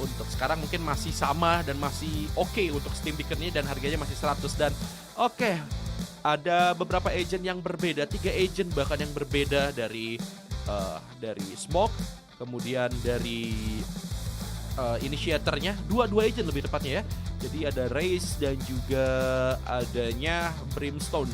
untuk sekarang mungkin masih sama dan masih oke untuk Steam Beacon-nya dan harganya masih 100 dan oke. Ada beberapa agent yang berbeda, 3 agent bahkan yang berbeda dari Smoke, kemudian dari initiatornya, dua agent lebih tepatnya ya. Jadi ada Raze dan juga adanya Brimstone.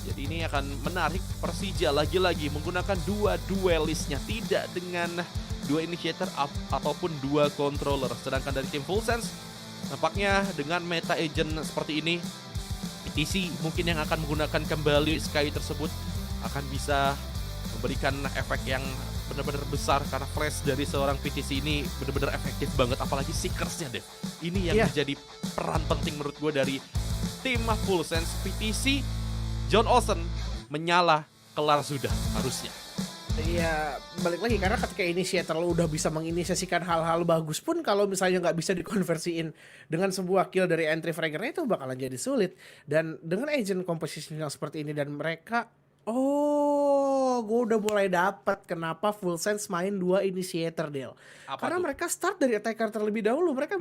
Jadi ini akan menarik Persija lagi-lagi menggunakan dua duelistnya, tidak dengan dua initiator ataupun dua controller. Sedangkan dari tim Full Sense, nampaknya dengan meta agent seperti ini, PTC mungkin yang akan menggunakan kembali Sky tersebut akan bisa memberikan efek yang benar-benar besar karena flash dari seorang PTC ini benar-benar efektif banget, apalagi Seekers-nya deh. Ini yang menjadi peran penting menurut gue dari tim Full Sense. PTC, John Olsen menyala, kelar sudah harusnya. Iya, balik lagi karena ketika initiator lo udah bisa menginisiasikan hal-hal bagus pun kalau misalnya nggak bisa dikonversiin dengan sebuah kill dari entry fraggernya itu bakalan jadi sulit. Dan dengan agent composition yang seperti ini dan mereka, gue udah mulai dapat kenapa Full Sense main dua initiator Del. Karena mereka start dari attacker terlebih dahulu, mereka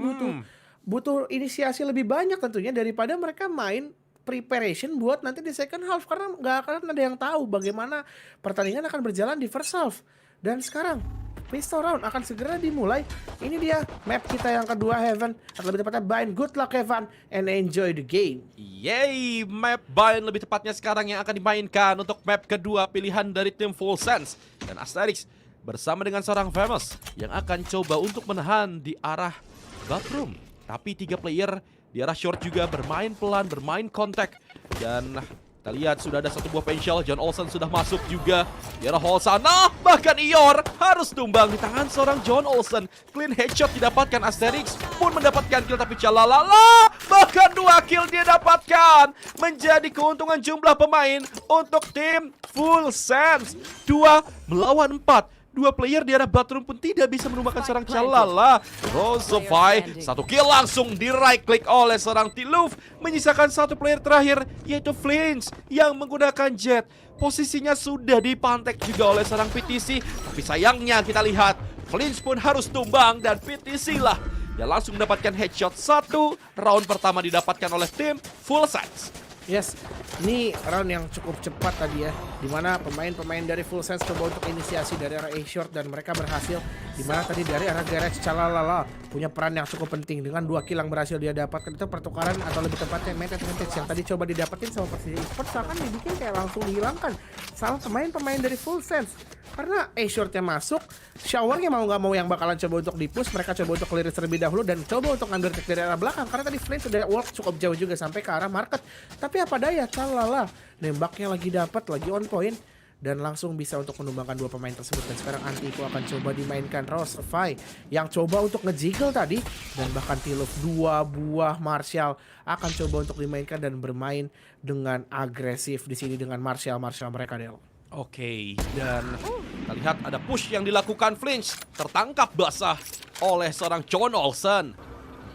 butuh inisiasi lebih banyak tentunya daripada mereka main preparation buat nanti di second half, karena nggak akan ada yang tahu bagaimana pertandingan akan berjalan di first half. Dan sekarang pistol round akan segera dimulai. Ini dia map kita yang kedua, Heaven, atau lebih tepatnya Bind. Good luck Heaven and enjoy the game. Yeay, map Bind lebih tepatnya sekarang yang akan dimainkan untuk map kedua pilihan dari tim Full Sense. Dan Asterix bersama dengan seorang Famous yang akan coba untuk menahan di arah bathroom. Tapi 3 player di arah short juga bermain pelan, bermain kontak. Dan kita lihat sudah ada satu buah penshell. John Olsen sudah masuk juga di arah hall sana. Bahkan Ior harus tumbang di tangan seorang John Olsen. Clean headshot didapatkan. Asterix pun mendapatkan kill, tapi calalala, bahkan 2 kill dia dapatkan. Menjadi keuntungan jumlah pemain untuk tim Full Sense. 2 melawan 4. 2 player di arah bathroom pun tidak bisa menumbangkan seorang Calala. Rosofai, 1 kill langsung di right click oleh seorang Tiluf. Menyisakan 1 player terakhir, yaitu Flinch yang menggunakan jet. Posisinya sudah dipantek juga oleh seorang PTC. Tapi sayangnya kita lihat, Flinch pun harus tumbang dan PTC lah yang langsung mendapatkan headshot. 1 round pertama didapatkan oleh tim Full Sense. Yes, ini round yang cukup cepat tadi ya, dimana pemain-pemain dari Full Sense coba untuk inisiasi dari arah A-Short dan mereka berhasil. Dimana tadi dari arah Garage Calalala punya peran yang cukup penting dengan 2 kill yang berhasil dia dapatkan. Itu pertukaran atau lebih tepatnya advantage yang tadi coba didapetin sama Persija Esports akan dibikin kayak langsung dihilangkan sama pemain-pemain dari Full Sense. Karena A-Shortnya masuk, showernya mau nggak mau yang bakalan coba untuk di-push. Mereka coba untuk clear terlebih dahulu dan coba untuk ngambil take dari arah belakang. Karena tadi Flint sudah walk cukup jauh juga sampai ke arah market. Tapi apa daya, calala, nembaknya lagi dapat, lagi on point. Dan langsung bisa untuk menumbangkan 2 pemain tersebut. Dan sekarang Antico akan coba dimainkan Rosefy yang coba untuk ngejiggle tadi. Dan bahkan Tiluf 2 buah Martial akan coba untuk dimainkan dan bermain dengan agresif di sini dengan Martial mereka Del. Oke, dan kita lihat ada push yang dilakukan Flinch. Tertangkap basah oleh seorang John Olsen.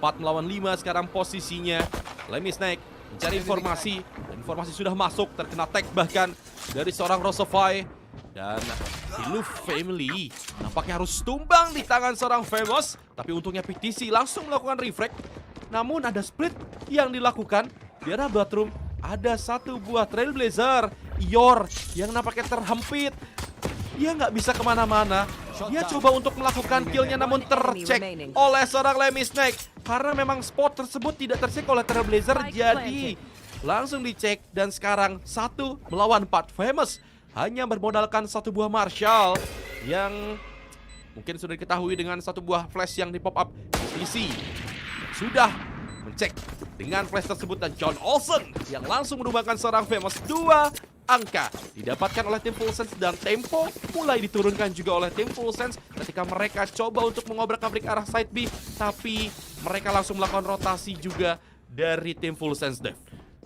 4 melawan 5 sekarang posisinya. Lemmy Snake mencari informasi. Dan informasi sudah masuk, terkena tag bahkan dari seorang Rosofy. Dan Tiluf Family nampaknya harus tumbang di tangan seorang Famous. Tapi untungnya PTC langsung melakukan refrag. Namun ada split yang dilakukan di arah bathroom. Ada 1 buah Trailblazer Ior yang nampaknya terhempit. Dia nggak bisa kemana-mana. Dia coba untuk melakukan killnya namun tercek oleh seorang Lemmy Snake. Karena memang spot tersebut tidak tercek oleh Trailblazer, jadi langsung dicek. Dan sekarang 1 melawan 4. Famous hanya bermodalkan 1 buah Marshall yang mungkin sudah diketahui dengan 1 buah flash yang di pop up. PC sudah mencek dengan flash tersebut dan John Olsen yang langsung menumbangkan seorang Famous. 2 angka didapatkan oleh tim Full Sense dan tempo mulai diturunkan juga oleh tim Full Sense ketika mereka coba untuk mengobrak-abrik arah side B, tapi mereka langsung melakukan rotasi juga dari tim Full Sense Dev.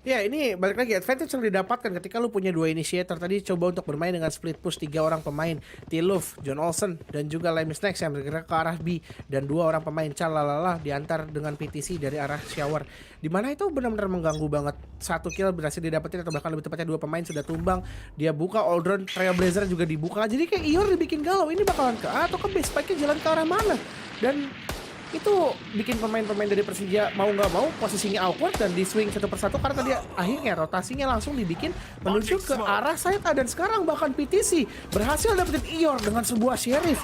Ya, ini balik lagi advantage yang didapatkan ketika lu punya 2 initiator. Tadi coba untuk bermain dengan split push 3 orang pemain, Tiluf, John Olsen, dan juga Lemmy Snacks yang bergerak ke arah B. Dan 2 orang pemain Calalala diantar dengan PTC dari arah shower. Dimana itu benar-benar mengganggu banget. 1 kill berhasil didapetin atau bahkan lebih tepatnya 2 pemain sudah tumbang. Dia buka Aldron, Trailblazer juga dibuka. Jadi kayak Ior dibikin galau. Ini bakalan ke A atau ke B? Spike-nya jalan ke arah mana? Dan Itu bikin pemain-pemain dari Persija mau nggak mau posisinya awkward dan di swing satu persatu karena tadi akhirnya rotasinya langsung dibikin menuju ke arah side A dan sekarang bahkan PTC berhasil dapetin Ior dengan sebuah sheriff.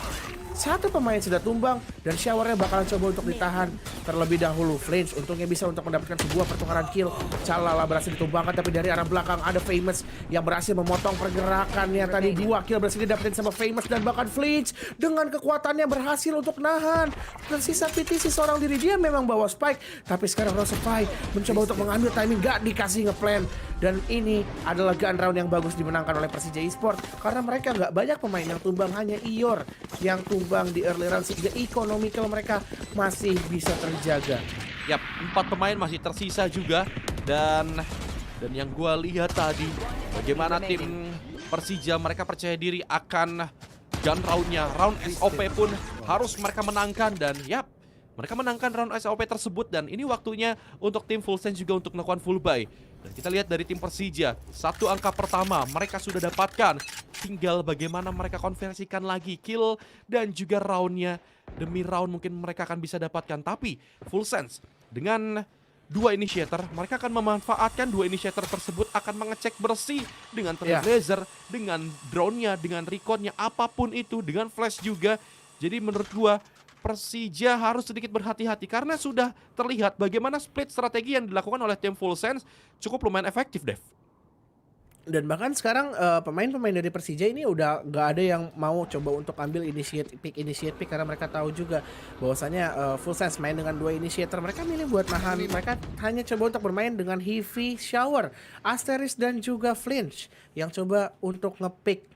Satu pemain sudah tumbang dan showernya bakalan coba untuk ditahan terlebih dahulu. Flinch untungnya bisa untuk mendapatkan sebuah pertukaran kill. Calala berhasil ditumbangkan tapi dari arah belakang ada Famous yang berhasil memotong pergerakannya. Tadi 2 kill berhasil didapetin sama Famous dan bahkan Flinch dengan kekuatannya berhasil untuk nahan. Tersisa PTC seorang diri, dia memang bawa spike tapi sekarang Rosefy mencoba untuk mengambil timing, gak dikasih ngeplan. Dan ini adalah gun round yang bagus dimenangkan oleh Persija Esports karena mereka nggak banyak pemain yang tumbang, hanya Ior yang tumbang di early round sehingga economical mereka masih bisa terjaga. Yap, 4 pemain masih tersisa juga dan yang gua lihat tadi bagaimana tim Persija mereka percaya diri akan gun roundnya. Round SOP pun harus mereka menangkan dan yap, mereka menangkan round SOP tersebut dan ini waktunya untuk tim Full Sense juga untuk melakukan full buy. Dan kita lihat dari tim Persija, 1 angka pertama mereka sudah dapatkan. Tinggal bagaimana mereka konversikan lagi kill dan juga roundnya. Demi round mungkin mereka akan bisa dapatkan. Tapi Full Sense dengan 2 initiator, mereka akan memanfaatkan 2 initiator tersebut akan mengecek bersih dengan Trailblazer, dengan drone-nya, dengan recon-nya, apapun itu, dengan flash juga. Jadi menurut gua Persija harus sedikit berhati-hati karena sudah terlihat bagaimana split strategi yang dilakukan oleh tim Full Sense cukup lumayan efektif, Dev. Dan bahkan sekarang pemain-pemain dari Persija ini udah nggak ada yang mau coba untuk ambil initiate pick karena mereka tahu juga bahwasanya Full Sense main dengan 2 initiator, mereka milih buat nahan. Mereka hanya coba untuk bermain dengan Heavy Shower, Asteris dan juga Flinch yang coba untuk ngepick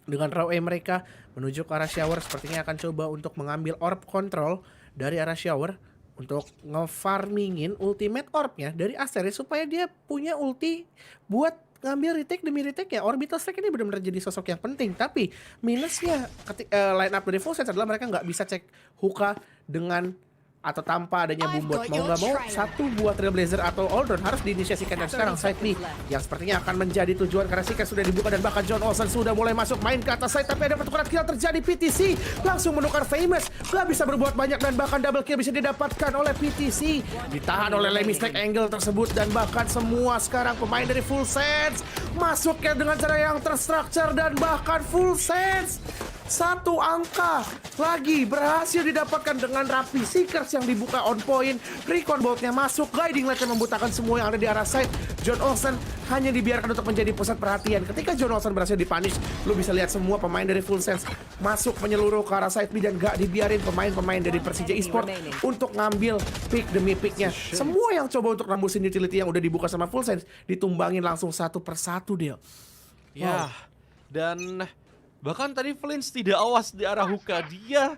dengan raw aim mereka menuju ke arah shower. Sepertinya akan coba untuk mengambil orb control dari arah shower untuk ngefarmingin ultimate orbnya dari Asteris supaya dia punya ulti buat ngambil retake demi retake ya. Orbital strike ini benar-benar jadi sosok yang penting. Tapi minusnya line up dari Full Sense adalah mereka nggak bisa cek hookah dengan atau tanpa adanya Boombot. Mau nggak mau satu buat Trailblazer atau Aldron harus diinisiasikan dan sekarang side B yang sepertinya akan menjadi tujuan karena Seeker sudah dibuka dan bahkan John Olsen sudah mulai masuk main ke atas side tapi ada pertukaran kill terjadi. PTC langsung menukar Famous, nggak bisa berbuat banyak dan bahkan double kill bisa didapatkan oleh PTC, ditahan oleh Lemmy Snake angle tersebut dan bahkan semua sekarang pemain dari Full Sense masuknya dengan cara yang terstruktur dan bahkan Full Sense 1 angka lagi berhasil didapatkan dengan rapi. Seekers yang dibuka on point, recon boltnya masuk, guiding light yang membutakan semua yang ada di arah side. John Olsen hanya dibiarkan untuk menjadi pusat perhatian. Ketika John Olsen berhasil dipunish, lu bisa lihat semua pemain dari Full Sense masuk menyeluruh ke arah side B dan gak dibiarin pemain-pemain dari Persija Esports untuk ngambil pick demi picknya. Semua yang coba untuk nembusin utility yang udah dibuka sama Full Sense ditumbangin langsung satu persatu dia. Ya, dan bahkan tadi Flinch tidak awas di arah hookah, dia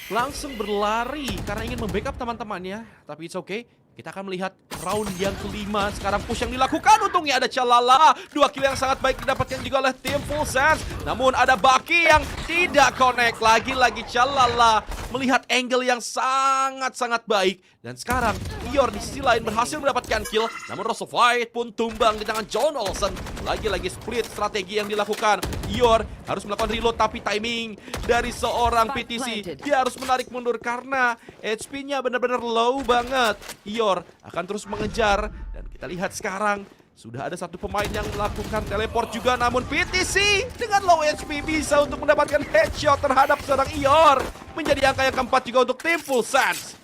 langsung berlari karena ingin membackup teman-temannya. Tapi it's okay, kita akan melihat round yang kelima. Sekarang push yang dilakukan, untungnya ada Calala. 2 kill yang sangat baik didapatkan juga oleh tim Full Sense. Namun ada Baki yang tidak connect. Lagi-lagi Calala melihat angle yang sangat-sangat baik. Dan sekarang Ior di sisi lain berhasil mendapatkan kill. Namun Rosefy pun tumbang di tangan John Olsen. Lagi-lagi split strategi yang dilakukan. Ior harus melakukan reload tapi timing dari seorang PTC. Dia harus menarik mundur karena HP-nya benar-benar low banget. Ior akan terus mengejar. Dan kita lihat sekarang sudah ada 1 pemain yang melakukan teleport juga. Namun PTC dengan low HP bisa untuk mendapatkan headshot terhadap seorang Ior. Menjadi angka yang keempat juga untuk tim Full Sense.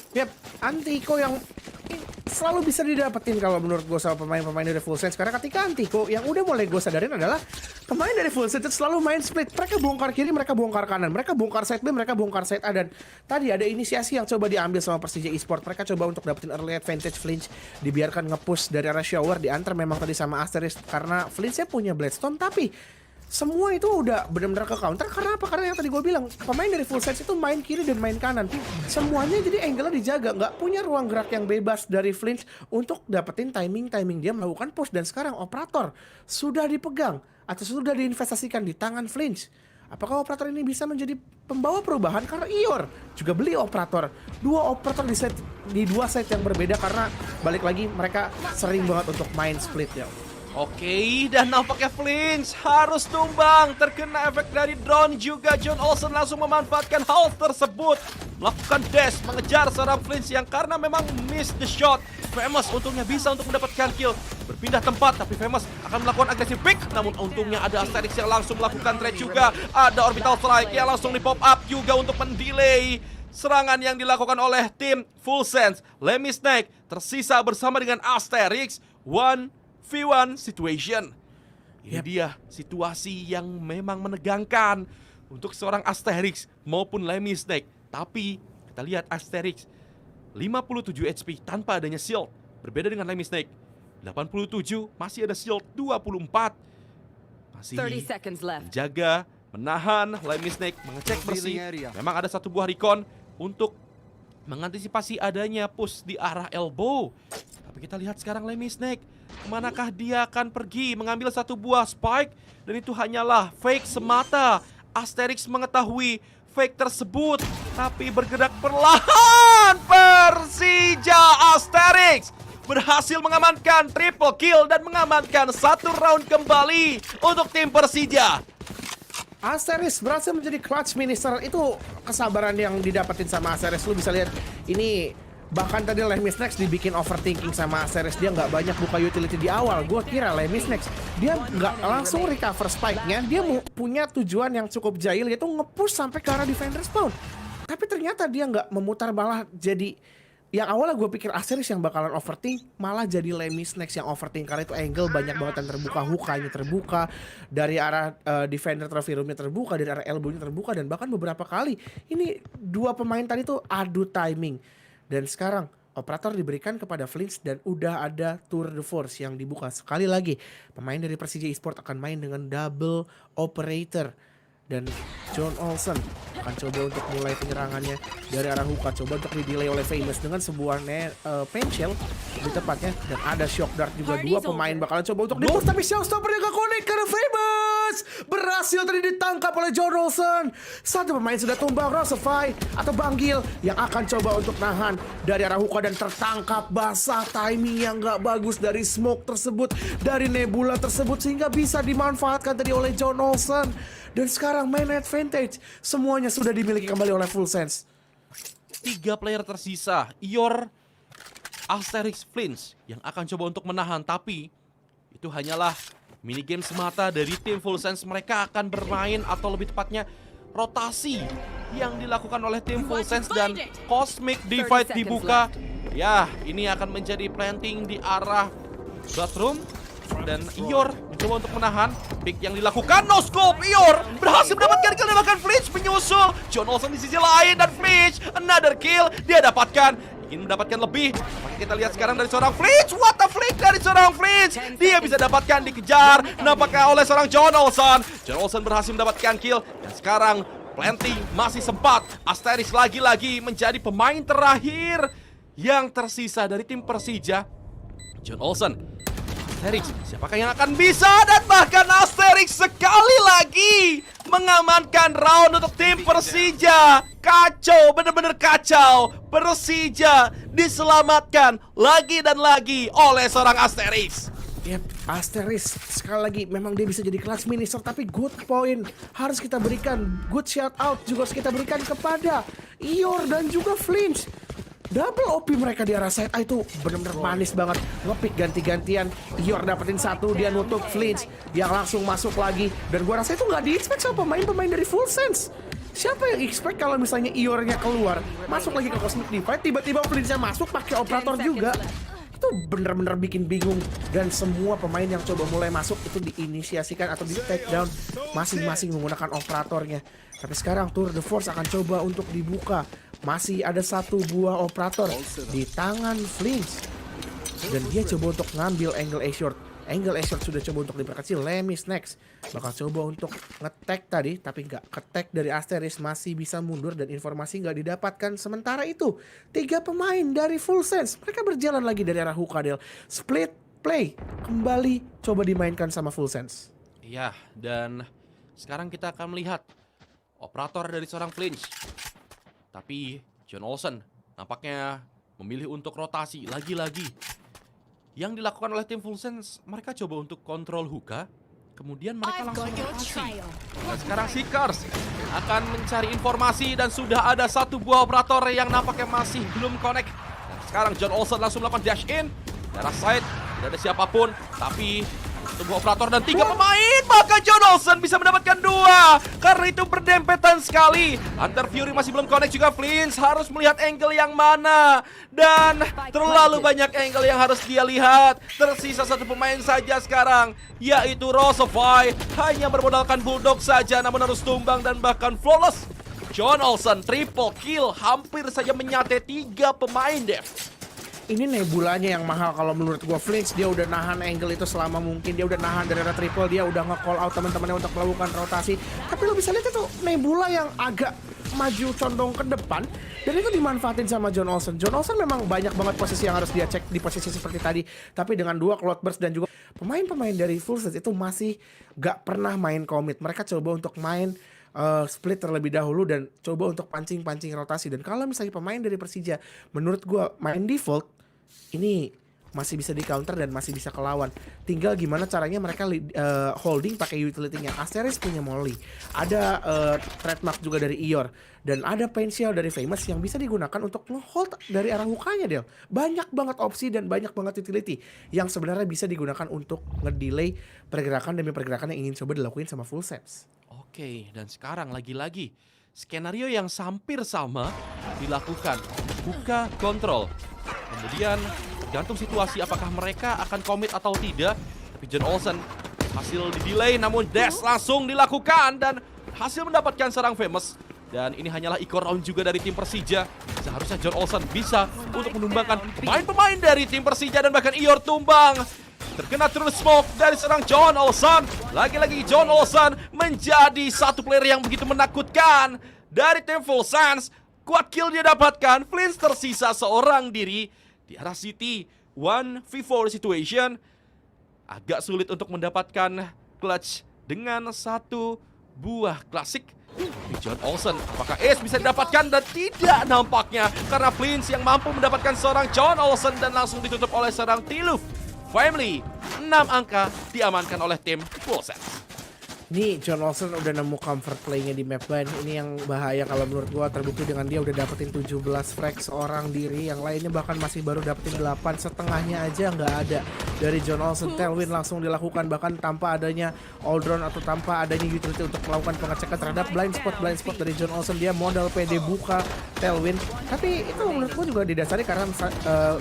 Yap, Antiko yang selalu bisa didapetin kalau menurut gue sama pemain-pemain dari Full Sense. Karena ketika Antiko yang udah mulai gue sadarin adalah pemain dari Full Sense selalu main split. Mereka bongkar kiri, mereka bongkar kanan, mereka bongkar side B, mereka bongkar side A. Dan tadi ada inisiasi yang coba diambil sama Persija Esports. Mereka coba untuk dapetin early advantage. Flinch dibiarkan nge-push dari arah shower, diantar memang tadi sama Asteris karena Flinchnya punya Bloodstone. Tapi semua itu udah benar-benar ke counter. Karena apa? Karena yang tadi gue bilang, pemain dari Full Sense itu main kiri dan main kanan. Semuanya jadi angle-nya dijaga, nggak punya ruang gerak yang bebas dari Flinch untuk dapetin timing dia melakukan push. Dan sekarang operator sudah dipegang atau sudah diinvestasikan di tangan Flinch. Apakah operator ini bisa menjadi pembawa perubahan? Karena Ior juga beli operator. 2 operator di 2 set yang berbeda karena balik lagi mereka sering banget untuk main split ya. Oke, dan nampaknya Flinch harus tumbang. Terkena efek dari drone juga. John Olsen langsung memanfaatkan hal tersebut. Melakukan dash, mengejar seorang Flinch yang karena memang miss the shot. Famous untungnya bisa untuk mendapatkan kill. Berpindah tempat, tapi Famous akan melakukan agresif pick. Namun untungnya ada Asterix yang langsung melakukan trade juga. Ada Orbital Strike yang langsung di pop up juga untuk mendelay serangan yang dilakukan oleh tim Full Sense. Lemmy Snake tersisa bersama dengan Asterix. 1v1 situation. Ini dia situasi yang memang menegangkan untuk seorang Asterix maupun Lemmy Snake. Tapi kita lihat Asterix 57 HP tanpa adanya shield. Berbeda dengan Lemmy Snake 87 masih ada shield 24. Masih 30 seconds left. menjaga, menahan Lemmy Snake, mengecek bersih. Memang ada satu buah recon untuk mengantisipasi adanya push di arah elbow. Tapi kita lihat sekarang Lemmy Snake, kemanakah dia akan pergi mengambil satu buah spike. Dan itu hanyalah fake semata. Asterix mengetahui fake tersebut, tapi bergerak perlahan. Persija Asterix berhasil mengamankan triple kill dan mengamankan satu round kembali untuk tim Persija. Asterix berhasil menjadi clutch minister. Itu kesabaran yang didapetin sama Asterix. Lu bisa lihat ini, bahkan tadi Lemmy Snacks dibikin overthinking sama Asterix. Dia nggak banyak buka utility di awal. Gua kira Lemmy Snacks dia nggak langsung recover spike-nya. Dia punya tujuan yang cukup jahil, yaitu nge-push sampai ke arah defender spawn. Tapi ternyata dia nggak memutar, malah jadi yang awalnya gue pikir Asterix yang bakalan overthink, malah jadi Lemmy Snacks yang overthink. Karena itu angle banyak banget yang terbuka, hookahnya terbuka, dari arah defender trophy roomnya terbuka, dari arah elbownya terbuka, dan bahkan beberapa kali ini dua pemain tadi tuh adu timing. Dan sekarang operator diberikan kepada Flinch dan udah ada Tour de Force yang dibuka. Sekali lagi pemain dari Persija Esport akan main dengan double operator. Dan John Olsen akan coba untuk mulai penyerangannya dari arah hookah. Coba untuk di-delay oleh Famous dengan sebuah penshell lebih tepatnya. Dan ada shock dart juga. Dua pemain bakalan coba untuk di-push, tapi showstoppernya gak connect karena Famous berhasil tadi ditangkap oleh John Olsen. Satu pemain sudah tumbang, Rosify atau Banggil yang akan coba untuk nahan dari arah hookah dan tertangkap basah. Timing yang gak bagus dari smoke tersebut, dari nebula tersebut, sehingga bisa dimanfaatkan tadi oleh John Olsen. Dan sekarang main advantage semuanya sudah dimiliki kembali oleh Full Sense. 3 player tersisa, Ior, Asterix, Flinch yang akan coba untuk menahan. Tapi itu hanyalah minigame semata dari tim Full Sense. Mereka akan bermain, atau lebih tepatnya rotasi yang dilakukan oleh tim Full Sense. Dan Cosmic Divide dibuka. Ya, ini akan menjadi planting di arah bathroom. Dan Ior mencoba untuk menahan. Pick yang dilakukan, no scope. Ior berhasil mendapatkan kill, bahkan Flinch menyusul. John Olsen di sisi lain, dan Flinch another kill dia dapatkan. Ingin mendapatkan lebih. Maka kita lihat sekarang dari seorang Flinch. What the flick dari seorang Flinch. Dia bisa dapatkan, dikejar nampaknya oleh seorang John Olsen. John Olsen berhasil mendapatkan kill. Dan sekarang planting masih sempat. Asterix lagi-lagi menjadi pemain terakhir yang tersisa dari tim Persija. John Olsen, Asterix, siapakah yang akan bisa? Dan bahkan Asterix sekali lagi mengamankan round untuk tim Persija. Kacau, bener-bener kacau. Persija diselamatkan lagi dan lagi oleh seorang Asterix. Yep, Asterix sekali lagi memang dia bisa jadi clutch minister, tapi good point harus kita berikan, good shout out juga harus kita berikan kepada Ior dan juga Flinch. Double OP mereka di arah side A itu benar-benar manis banget. Ngepick ganti-gantian. Ior dapetin satu, dia nutup Flinch yang langsung masuk lagi. Dan gua rasa itu nggak di-expect sama pemain-pemain dari Full Sense. Siapa yang expect kalau misalnya Iornya keluar, masuk lagi ke Cosmic Divide, tiba-tiba Flinchnya masuk pakai operator juga. Itu bener-bener bikin bingung. Dan semua pemain yang coba mulai masuk itu diinisiasikan atau di take down masing-masing menggunakan operatornya. Tapi sekarang Tour de Force akan coba untuk dibuka. Masih ada satu buah operator di tangan Flinch. Dan dia coba untuk ngambil angle A-short. Angle A-short sudah coba untuk diperkecil. Lemmy Snacks bakal coba untuk nge-tag tadi, tapi nggak ke-tag dari Asterix, masih bisa mundur dan informasi nggak didapatkan. Sementara itu 3 pemain dari Full Sense mereka berjalan lagi dari arah Hookadel. Split play kembali coba dimainkan sama Full Sense. Iya, dan sekarang kita akan melihat operator dari seorang Flinch. Tapi John Olsen nampaknya memilih untuk rotasi lagi-lagi. yang dilakukan oleh tim Full Sense, mereka coba untuk kontrol hookah, kemudian mereka I've langsung got your rotasi. trail. Dan sekarang Seekers akan mencari informasi dan sudah ada satu buah operator yang nampaknya masih belum connect. Dan sekarang John Olsen langsung melakukan dash in. Daerah side, tidak ada siapapun, tapi satu buah operator dan 3 pemain. Maka John Olsen bisa mendapatkan 2 karena itu berdempetan sekali. Hunter Fury masih belum connect juga. Flinch harus melihat angle yang mana, dan terlalu banyak angle yang harus dia lihat. Tersisa satu pemain saja sekarang, yaitu Rosofy. Hanya bermodalkan Bulldog saja, namun harus tumbang dan bahkan flawless. John Olsen triple kill, hampir saja menyate 3 pemain, Dev. Ini nebulanya yang mahal kalau menurut gua. Flinch dia udah nahan angle itu selama mungkin, dia udah nahan dari arah triple, dia udah nge-call out teman-temannya untuk melakukan rotasi. Tapi lo bisa lihat itu nebula yang agak maju condong ke depan, dan itu dimanfaatin sama John Olsen. John Olsen memang banyak banget posisi yang harus dia cek di posisi seperti tadi, tapi dengan 2 cloudburst dan juga pemain-pemain dari Full Sense itu masih gak pernah main commit. Mereka coba untuk main split terlebih dahulu dan coba untuk pancing-pancing rotasi. Dan kalau misalnya pemain dari Persija menurut gua main default, ini masih bisa di counter dan masih bisa kelawan. Tinggal gimana caranya mereka holding pakai utility-nya. Asteris punya Molly, ada trademark juga dari Ior, dan ada Pensial dari Famous yang bisa digunakan untuk nge-hold dari arah mukanya, Del. Banyak banget opsi dan banyak banget utility yang sebenarnya bisa digunakan untuk ngedelay pergerakan demi pergerakan yang ingin coba dilakuin sama Full Sense. Oke, dan sekarang lagi-lagi skenario yang hampir sama dilakukan. Buka kontrol. Kemudian tergantung situasi apakah mereka akan komit atau tidak. Tapi John Olsen hasil di delay, namun dash langsung dilakukan dan hasil mendapatkan serang Famous. Dan ini hanyalah eco round juga dari tim Persija. Seharusnya John Olsen bisa untuk menumbangkan pemain-pemain dari tim Persija, dan bahkan Ior tumbang. Terkena true smoke dari serang John Olsen. Lagi-lagi John Olsen menjadi satu player yang begitu menakutkan dari tim Full Sense. Kuat kill dia dapatkan. Flinch tersisa seorang diri di arah City. 1v4 situation. Agak sulit untuk mendapatkan clutch dengan satu buah klasik. Tapi John Olsen, apakah Ace bisa didapatkan? Dan tidak nampaknya, karena Flinch yang mampu mendapatkan seorang John Olsen dan langsung ditutup oleh seorang Tiluf Family. 6 angka diamankan oleh tim Full Sense. Ini John Olsen udah nemu comfort play-nya di map ban. Ini yang bahaya kalau menurut gua, terbukti dengan dia udah dapetin 17 frag seorang diri. Yang lainnya bahkan masih baru dapetin 8, setengahnya aja nggak ada dari John Olsen. Tailwind langsung dilakukan bahkan tanpa adanya Aldron atau tanpa adanya utility untuk melakukan pengecekan terhadap blind spot dari John Olsen. Dia modal PD buka Tailwind. Tapi itu menurut gua juga didasari karena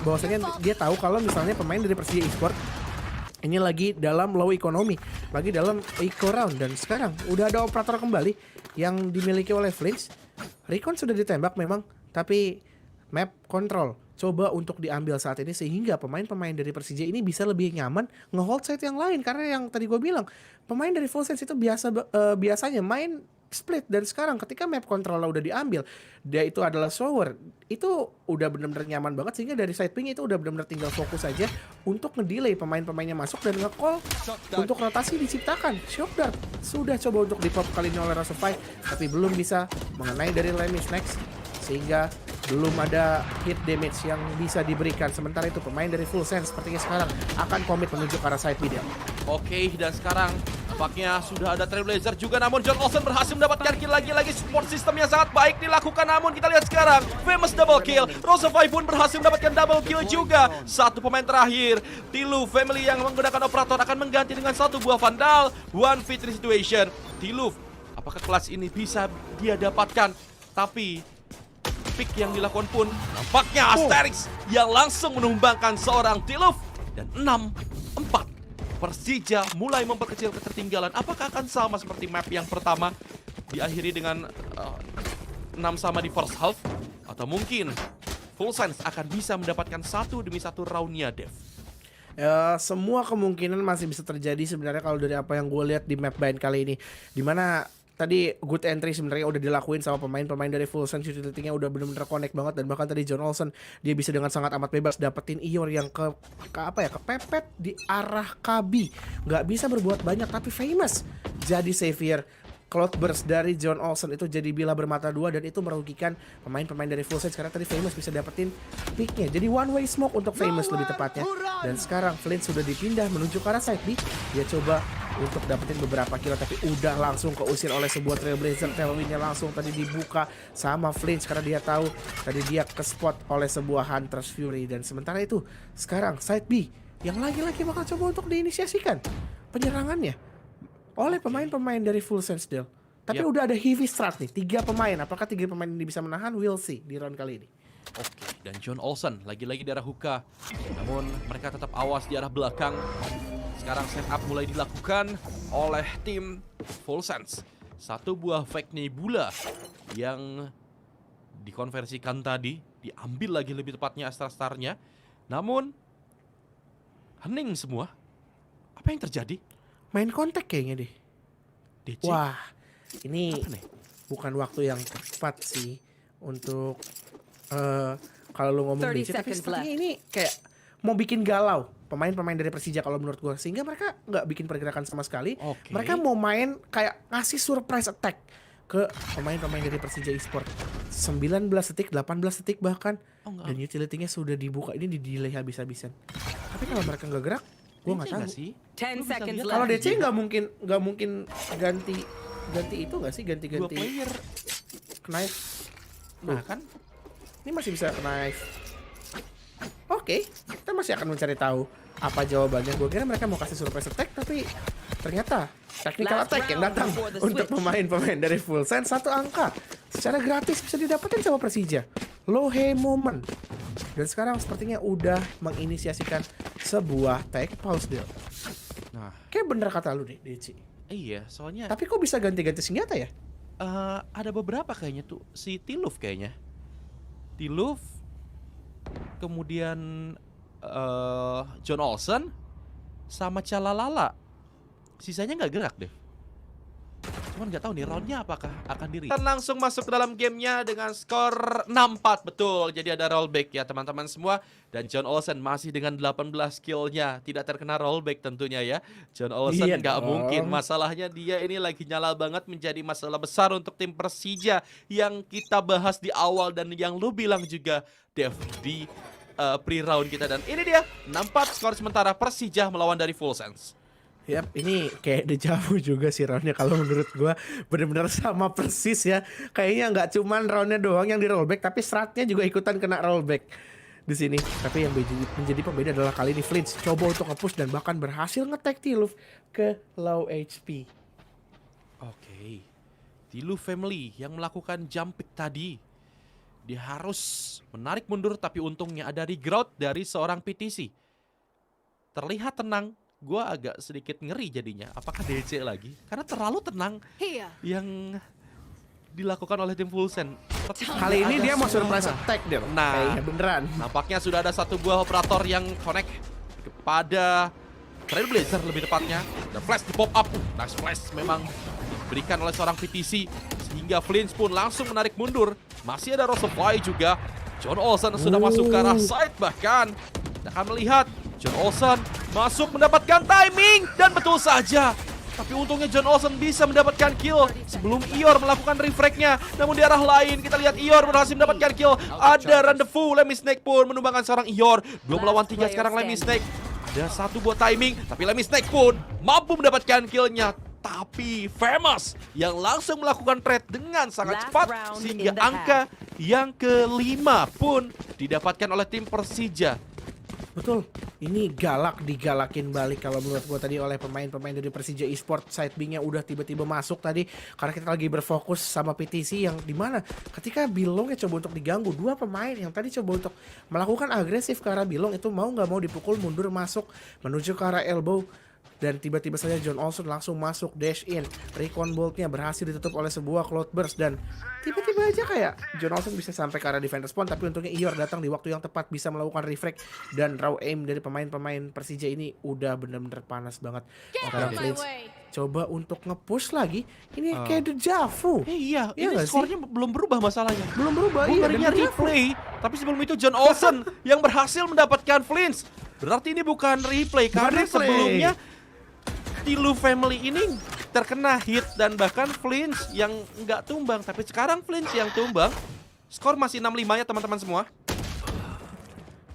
bahwasanya dia tahu kalau misalnya pemain dari Persija Esport ini lagi dalam low ekonomi, lagi dalam eco round, dan sekarang udah ada operator kembali yang dimiliki oleh Flinch. Recon sudah ditembak memang, tapi map control coba untuk diambil saat ini sehingga pemain-pemain dari Persija ini bisa lebih nyaman nge-hold site yang lain. Karena yang tadi gue bilang, pemain dari Full Sense itu biasanya main split, dan sekarang ketika map control udah diambil, dia itu adalah shower, itu udah benar-benar nyaman banget, sehingga dari side ping itu udah benar-benar tinggal fokus aja untuk ngedelay pemain-pemainnya masuk dan nge-call untuk rotasi diciptakan. Shock Dart sudah coba untuk di pop kali ini oleh Rosofy, tapi belum bisa mengenai dari Lemis next, sehingga belum ada hit damage yang bisa diberikan. Sementara itu pemain dari Full Sense sepertinya sekarang akan komit menuju ke arah side video. Oke, dan sekarang tampaknya sudah ada Trailblazer juga, namun John Olsen berhasil mendapatkan kill lagi-lagi. Support system yang sangat baik dilakukan, namun kita lihat sekarang Famous double kill. Rosofy pun berhasil mendapatkan double kill juga. Satu pemain terakhir, Tilu Family yang menggunakan operator akan mengganti dengan satu buah Vandal. 1v3 situation. Tilu, apakah kelas ini bisa dia dapatkan? Tapi pick yang dilakukan pun nampaknya Asterix yang langsung menumbangkan seorang Tiluf. Dan 6-4 Persija mulai memperkecil ketertinggalan. Apakah akan sama seperti map yang pertama, diakhiri dengan 6 sama di first half? Atau mungkin Full Sense akan bisa mendapatkan satu demi satu roundnya, Dev? Semua kemungkinan masih bisa terjadi sebenarnya kalau dari apa yang gue lihat di map bind kali ini, dimana tadi good entry sebenarnya udah dilakuin sama pemain-pemain dari Full Sense. Utility-nya udah benar-benar connect banget, dan bahkan tadi John Olsen dia bisa dengan sangat amat bebas dapetin Ior yang kepepet di arah Kabi, nggak bisa berbuat banyak, tapi Famous jadi savior. Cloudburst dari John Olsen itu jadi bila bermata dua dan itu merugikan pemain-pemain dari Full Sails karena tadi Famous bisa dapetin picknya. Jadi one way smoke untuk Famous lebih tepatnya. Dan sekarang Flint sudah dipindah menuju ke arah side B. Dia coba untuk dapetin beberapa kill tapi udah langsung keusir oleh sebuah Trailblazer. Tailwindnya langsung tadi dibuka sama Flint karena dia tahu tadi dia ke spot oleh sebuah Hunter's Fury. Dan sementara itu sekarang side B yang lagi-lagi bakal coba untuk diinisiasikan penyerangannya oleh pemain-pemain dari Full Sails Del. Tapi udah ada heavy strat nih, 3 pemain. Apakah 3 pemain ini bisa menahan? We'll see di round kali ini. Oke, dan John Olsen lagi-lagi di arah hookah. Namun mereka tetap awas di arah belakang. Sekarang setup mulai dilakukan oleh tim Full Sails. Satu buah fake nebula yang dikonversikan tadi, diambil lagi lebih tepatnya Astra Star-nya. Namun hening semua. Apa yang terjadi? Main kontak kayaknya deh. DC? Wah, ini Apa nih? bukan waktu yang tepat sih untuk kalau lu ngomong 30 DC, tapi seconds sepertinya left. ini kayak mau bikin galau pemain-pemain dari Persija kalau menurut gua, sehingga mereka nggak bikin pergerakan sama sekali. Oke. Mereka mau main kayak ngasih surprise attack ke pemain-pemain dari Persija Esport. 19 detik, 18 detik bahkan. Oh, enggak. Dan utility-nya sudah dibuka, ini di delay habis-habisan. Tapi kalau mereka nggak gerak, gua nggak DC tahu. nggak sih? 10 Lu bisa seconds lihat left. Kalau lagi. DC nggak mungkin ganti itu nggak sih, Dua ganti player. knife. Nah kan, Ini masih bisa knife. Oke, kita masih akan mencari tahu apa jawabannya. Gue kira mereka mau kasih surprise attack, tapi ternyata technical Last attack yang round datang before the untuk switch. pemain-pemain dari Full Sails. 1 angka secara gratis bisa didapetin sama Persija. Lohe moment. Dan sekarang sepertinya udah menginisiasikan sebuah tag pause deal. nah Kayak bener kata lu deh, DC. iya soalnya Tapi kok bisa ganti-ganti senjata ya? ada beberapa kayaknya tuh. Si Tiluf kayaknya. Tiluf, kemudian John Olsen, sama Calalala. Sisanya nggak gerak deh. Cuman nggak tahu nih roundnya apakah akan diri. Kita langsung masuk ke dalam gamenya dengan skor 6-4 betul. Jadi ada rollback ya teman-teman semua. Dan John Olsen masih dengan 18 killnya, tidak terkena rollback tentunya ya. John Olsen Iya nggak dong. mungkin. Masalahnya dia ini lagi nyala banget, menjadi masalah besar untuk tim Persija yang kita bahas di awal dan yang lu bilang juga Dev di pre-round kita. Dan ini dia 6-4 skor sementara Persija melawan dari Full Sails. Yap, ini kayak deja vu juga sih roundnya kalau menurut gua bener-bener sama persis ya. Kayaknya nggak cuman roundnya doang yang di rollback, tapi stratnya juga ikutan kena rollback di sini. Tapi yang menjadi pembeda adalah kali ini Flinch coba untuk nge-push dan bahkan berhasil nge-tag Tiluf ke low HP. Oke, Tilu family yang melakukan jump pick tadi, dia harus menarik mundur tapi untungnya ada reground dari seorang PTC. Terlihat tenang, gue agak sedikit ngeri jadinya. Apakah DC lagi? Karena terlalu tenang Here. yang dilakukan oleh tim Full Sails. Kali ini dia mau surprise attack dia. Nah. Kayaknya beneran. Nampaknya sudah ada satu buah operator yang connect kepada Trailblazer lebih tepatnya. Dan flash di pop up. Nice flash memang diberikan oleh seorang PTC. Sehingga Flinch pun langsung menarik mundur. Masih ada Rose of Fly juga. John Olsen sudah masuk ke arah side bahkan. Kita akan melihat John Olsen masuk mendapatkan timing. Dan betul saja. Tapi untungnya John Olsen bisa mendapatkan kill sebelum Ior melakukan refrag-nya. Namun di arah lain kita lihat Ior berhasil mendapatkan kill. Ada rendezvous, Lemmy Snake pun menumbangkan seorang Ior. 2 melawan 3 sekarang Lemmy Snake. Ada satu buat timing, tapi Lemmy Snake pun mampu mendapatkan killnya. Tapi Famous yang langsung melakukan trade dengan sangat Last cepat round sehingga in the angka yang kelima pun didapatkan oleh tim Persija. Betul, ini galak digalakin balik kalau menurut gua tadi oleh pemain-pemain dari Persija Esport. Side B-nya udah tiba-tiba masuk tadi karena kita lagi berfokus sama PTC yang dimana ketika Bilongnya coba untuk diganggu, 2 pemain yang tadi coba untuk melakukan agresif ke arah Bilong itu mau nggak mau dipukul mundur masuk menuju ke arah elbow. Dan tiba-tiba saja John Olsen langsung masuk dash in. Recon Bolt-nya berhasil ditutup oleh sebuah Cloudburst. Dan tiba-tiba aja kayak John Olsen bisa sampai ke arah defender spawn. Tapi untungnya Ior datang di waktu yang tepat, bisa melakukan refrag. Dan raw aim dari pemain-pemain Persija ini udah bener-bener panas banget. Sekarang Flinch coba untuk nge-push lagi. Ini kayak deja vu. Iya, Iya ini nggak sih? skornya belum berubah masalahnya. Belum berubah. Gue Iya, ngerinya dan deja vu. replay, tapi sebelum itu John Olsen yang berhasil mendapatkan Flinch. Berarti ini bukan replay, karena replay. sebelumnya Tilu family ini terkena hit dan bahkan Flinch yang nggak tumbang. Tapi sekarang Flinch yang tumbang. Skor masih 6-5 ya teman-teman semua.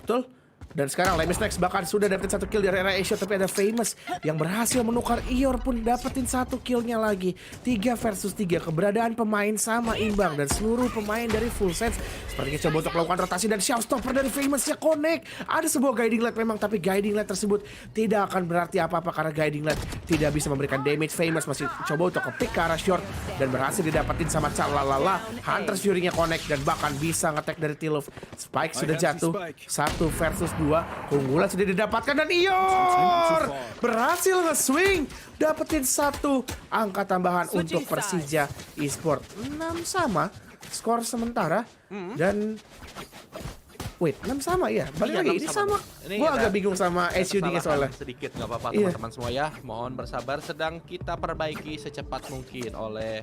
Betul. Dan sekarang Lemmy Snacks bahkan sudah dapetin 1 kill dari area Asia, tapi ada Famous yang berhasil menukar. Ior pun dapetin 1 killnya lagi. 3 versus 3, keberadaan pemain sama imbang dan seluruh pemain dari Full Sense sepertinya coba untuk melakukan rotasi dan Showstopper dari Famous-nya connect. Ada sebuah guiding light memang, tapi guiding light tersebut tidak akan berarti apa-apa karena guiding light tidak bisa memberikan damage. Famous masih coba untuk ke-pick ke arah short dan berhasil didapetin sama Calalala. Hunter's Fury-nya connect dan bahkan bisa nge-tag dari Tiluf. Spike sudah jatuh, 1 versus 2. Keunggulan sudah didapatkan dan Ior berhasil nge-swing, dapetin 1 angka tambahan untuk Persija Esport. 6 sama skor sementara dan wait, 6 sama ya. Balik lagi ini sama. Gua agak bingung sama SUD-nya soalnya. Sedikit nggak apa-apa teman-teman semua ya. Mohon bersabar, sedang kita perbaiki secepat mungkin oleh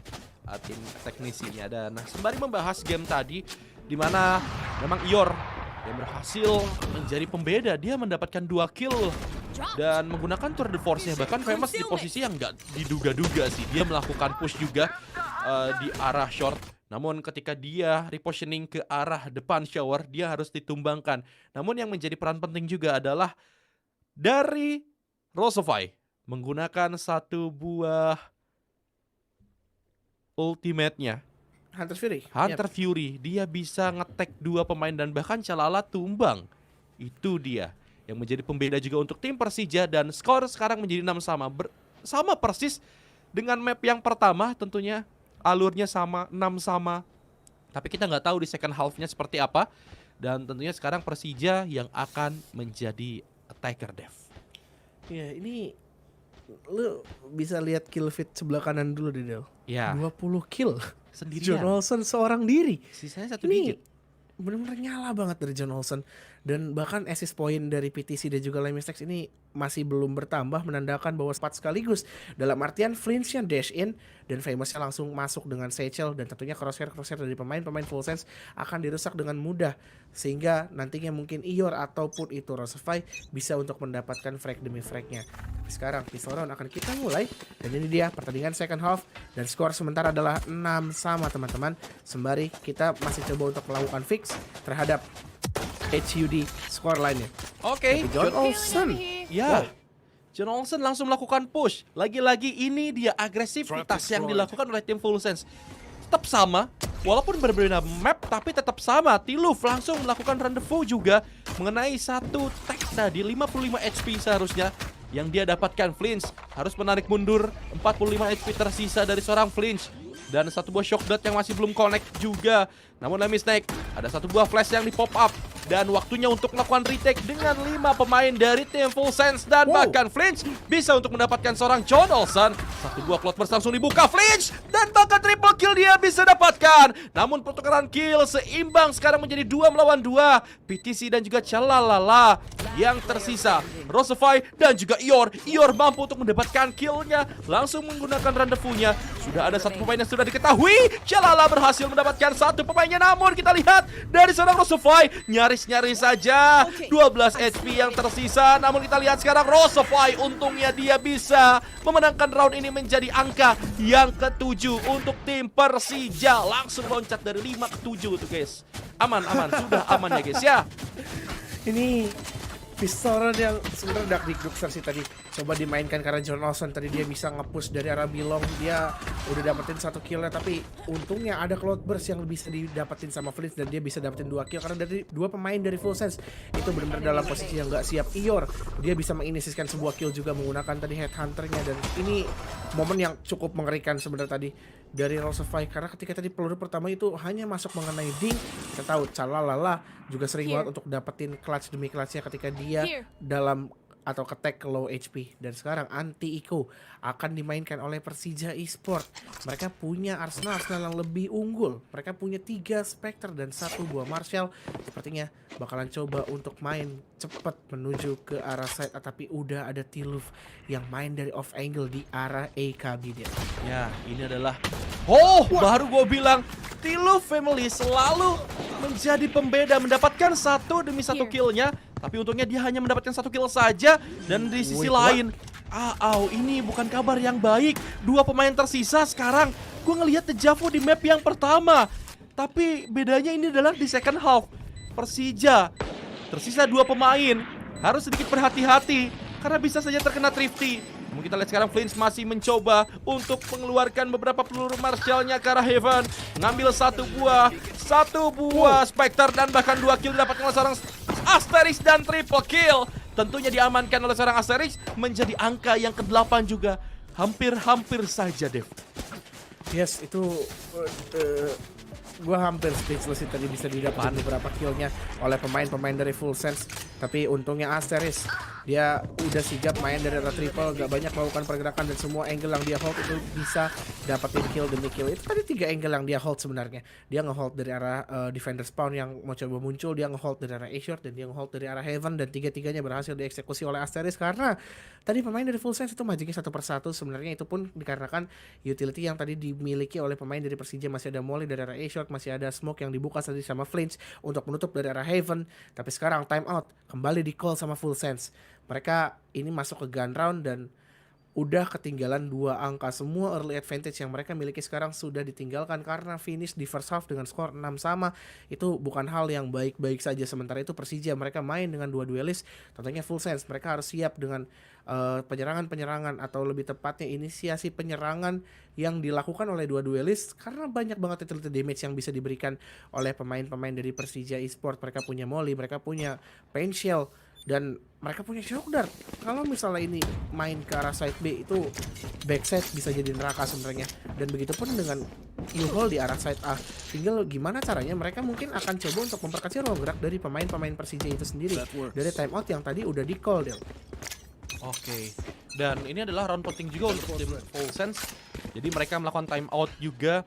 tim teknisinya. Dan sembari membahas game tadi di mana memang Ior yang berhasil menjadi pembeda, dia mendapatkan 2 kill dan menggunakan tour de force-nya. Bahkan Famous di posisi yang nggak diduga-duga sih. Dia melakukan push juga di arah short. Namun ketika dia repositioning ke arah depan shower, dia harus ditumbangkan. Namun yang menjadi peran penting juga adalah dari Rosofy menggunakan 1 buah ultimate-nya. Hunter Fury, dia bisa nge-tag 2 pemain dan bahkan Calala tumbang. Itu dia yang menjadi pembeda juga untuk tim Persija dan skor sekarang menjadi 6 sama. Sama persis dengan map yang pertama tentunya, alurnya sama, 6 sama. Tapi kita nggak tahu di second half-nya seperti apa. Dan tentunya sekarang Persija yang akan menjadi attacker, Dev. Ya, ini lu bisa lihat kill feed sebelah kanan dulu deh, Del. Ya. 20 kill. Sendirian. John Olsen seorang diri. Sisanya 1 Ini digit. benar-benar nyala banget dari John Olsen. Dan bahkan assist point dari PTC dan juga Lemmy Snacks ini masih belum bertambah, menandakan bahwa cepat sekaligus. Dalam artian Flinch-nya dash in dan Famous-nya langsung masuk dengan Seychelles. Dan tentunya crosshair dari pemain-pemain Full Sense akan dirusak dengan mudah. Sehingga nantinya mungkin Ior ataupun itu Rosofy bisa untuk mendapatkan frag demi fragnya. Tapi sekarang pistol round akan kita mulai. Dan ini dia pertandingan second half. Dan skor sementara adalah 6 sama teman-teman. Sembari kita masih coba untuk melakukan fix terhadap HUD scoreline-nya. Oke, John Olsen. Ya, John Olsen langsung melakukan push. Lagi-lagi ini dia agresivitas yang dilakukan oleh tim Full Sense. Tetap sama, walaupun berbeda map tapi tetap sama. Tiluf langsung melakukan rendezvous juga mengenai 1 tag tadi, 55 HP seharusnya yang dia dapatkan. Flinch harus menarik mundur, 45 HP tersisa dari seorang Flinch. Dan 1 buah shock dart yang masih belum connect juga. Namun Lemmy Snake, ada 1 buah flash yang di pop up. Dan waktunya untuk melakukan retake dengan 5 pemain dari tim Full Sense. Dan bahkan Flinch bisa untuk mendapatkan seorang John Olsen. 1 buah cloudburst langsung dibuka Flinch. Dan bahkan triple kill dia bisa dapatkan. Namun pertukaran kill seimbang sekarang menjadi 2 melawan 2. PTC dan juga Calalala yang tersisa. Rosofy dan juga Ior. Ior mampu untuk mendapatkan killnya. Langsung menggunakan rendezvous-nya. Sudah ada 1 pemain yang sudah diketahui. Calala berhasil mendapatkan 1 pemainnya. Namun kita lihat dari seorang Rosofy nyaris-nyaris saja 12 HP yang tersisa. Namun kita lihat sekarang Rosofy untungnya dia bisa memenangkan round ini menjadi angka yang ke-7 untuk tim Persija. Langsung loncat dari 5 ke 7 tuh guys. Aman, sudah aman ya guys ya. Ini pistol round yang sebenarnya Dark Dixer sih tadi coba dimainkan karena John Olsen tadi dia bisa nge-push dari arah Bilong. Dia udah dapetin 1 killnya, tapi untungnya ada cloudburst yang bisa didapetin sama Flinch dan dia bisa dapetin 2 kill karena dari 2 pemain dari Full Sense itu benar-benar dalam posisi yang gak siap. Ior dia bisa menginisiasikan sebuah kill juga menggunakan tadi headhunternya, dan ini momen yang cukup mengerikan sebenarnya tadi dari Rosofy karena ketika tadi peluru pertama itu hanya masuk mengenai ding. Kita tahu Calalala juga sering banget untuk dapetin clutch demi clutchnya ketika dia dalam atau ketek ke low HP. Dan sekarang anti-eco akan dimainkan oleh Persija Esport. Mereka punya Arsenal yang lebih unggul. Mereka punya 3 Spectre dan 1 buah Marshall. Sepertinya bakalan coba untuk main cepat menuju ke arah side, tapi udah ada Tiluf yang main dari off angle di arah AKB dia. Ya, ini adalah baru gue bilang Tiluf family selalu menjadi pembeda, mendapatkan 1 demi 1 killnya. Tapi untungnya dia hanya mendapatkan 1 kill saja. Dan di sisi lain Ini bukan kabar yang baik. Dua pemain tersisa sekarang. Gue ngelihat dejavu di map yang pertama. Tapi bedanya ini adalah di second half. Persija tersisa dua pemain. Harus sedikit berhati-hati karena bisa saja terkena Thrifty. Namun kita lihat sekarang Flinch masih mencoba untuk mengeluarkan beberapa peluru Marshall-nya ke arah Heaven. Ngambil satu buah Spectre dan bahkan 2 kill didapatkan oleh seorang Asterix dan triple kill. Tentunya diamankan oleh seorang Asterix menjadi angka yang ke-8 juga. Hampir-hampir saja, Dev. Yes, itu gue hampir speechless sih tadi bisa didapat beberapa killnya oleh pemain-pemain dari Full Sense. Tapi untungnya Asteris dia udah sigap main dari arah triple, gak banyak melakukan pergerakan dan semua angle yang dia hold itu bisa dapetin kill demi kill. Itu tadi 3 angle yang dia hold sebenarnya. Dia ngehold dari arah defender spawn yang mau coba muncul, dia ngehold dari arah A-short, dan dia ngehold dari arah Heaven, dan tiga-tiganya berhasil dieksekusi oleh Asteris karena tadi pemain dari Full Sense itu magicnya satu persatu. Sebenarnya itu pun dikarenakan utility yang tadi dimiliki oleh pemain dari Persija. Masih ada Molly dari arah A-short, masih ada smoke yang dibuka tadi sama Flinch untuk menutup dari arah Heaven. Tapi sekarang time out kembali di call sama Full Sense. Mereka ini masuk ke gun round dan udah ketinggalan 2 angka. Semua early advantage yang mereka miliki sekarang sudah ditinggalkan karena finish di first half dengan skor 6-sama. Itu bukan hal yang baik-baik saja. Sementara itu Persija mereka main dengan 2 duelis. Tentunya Full Sense mereka harus siap dengan penyerangan-penyerangan atau lebih tepatnya inisiasi penyerangan yang dilakukan oleh 2 duelis karena banyak banget utility damage yang bisa diberikan oleh pemain-pemain dari Persija Esport. Mereka punya Molly, mereka punya Pain Shell, dan mereka punya Shock Dart. Kalau misalnya ini main ke arah side B itu backside bisa jadi neraka sebenarnya. Dan begitu pun dengan U-Hole di arah side A. Tinggal gimana caranya mereka mungkin akan coba untuk memperkecil ruang gerak dari pemain-pemain Persija itu sendiri. Dari timeout yang tadi udah di call Del. Oke. Dan ini adalah round penting juga untuk tim Full Sense. Jadi mereka melakukan timeout juga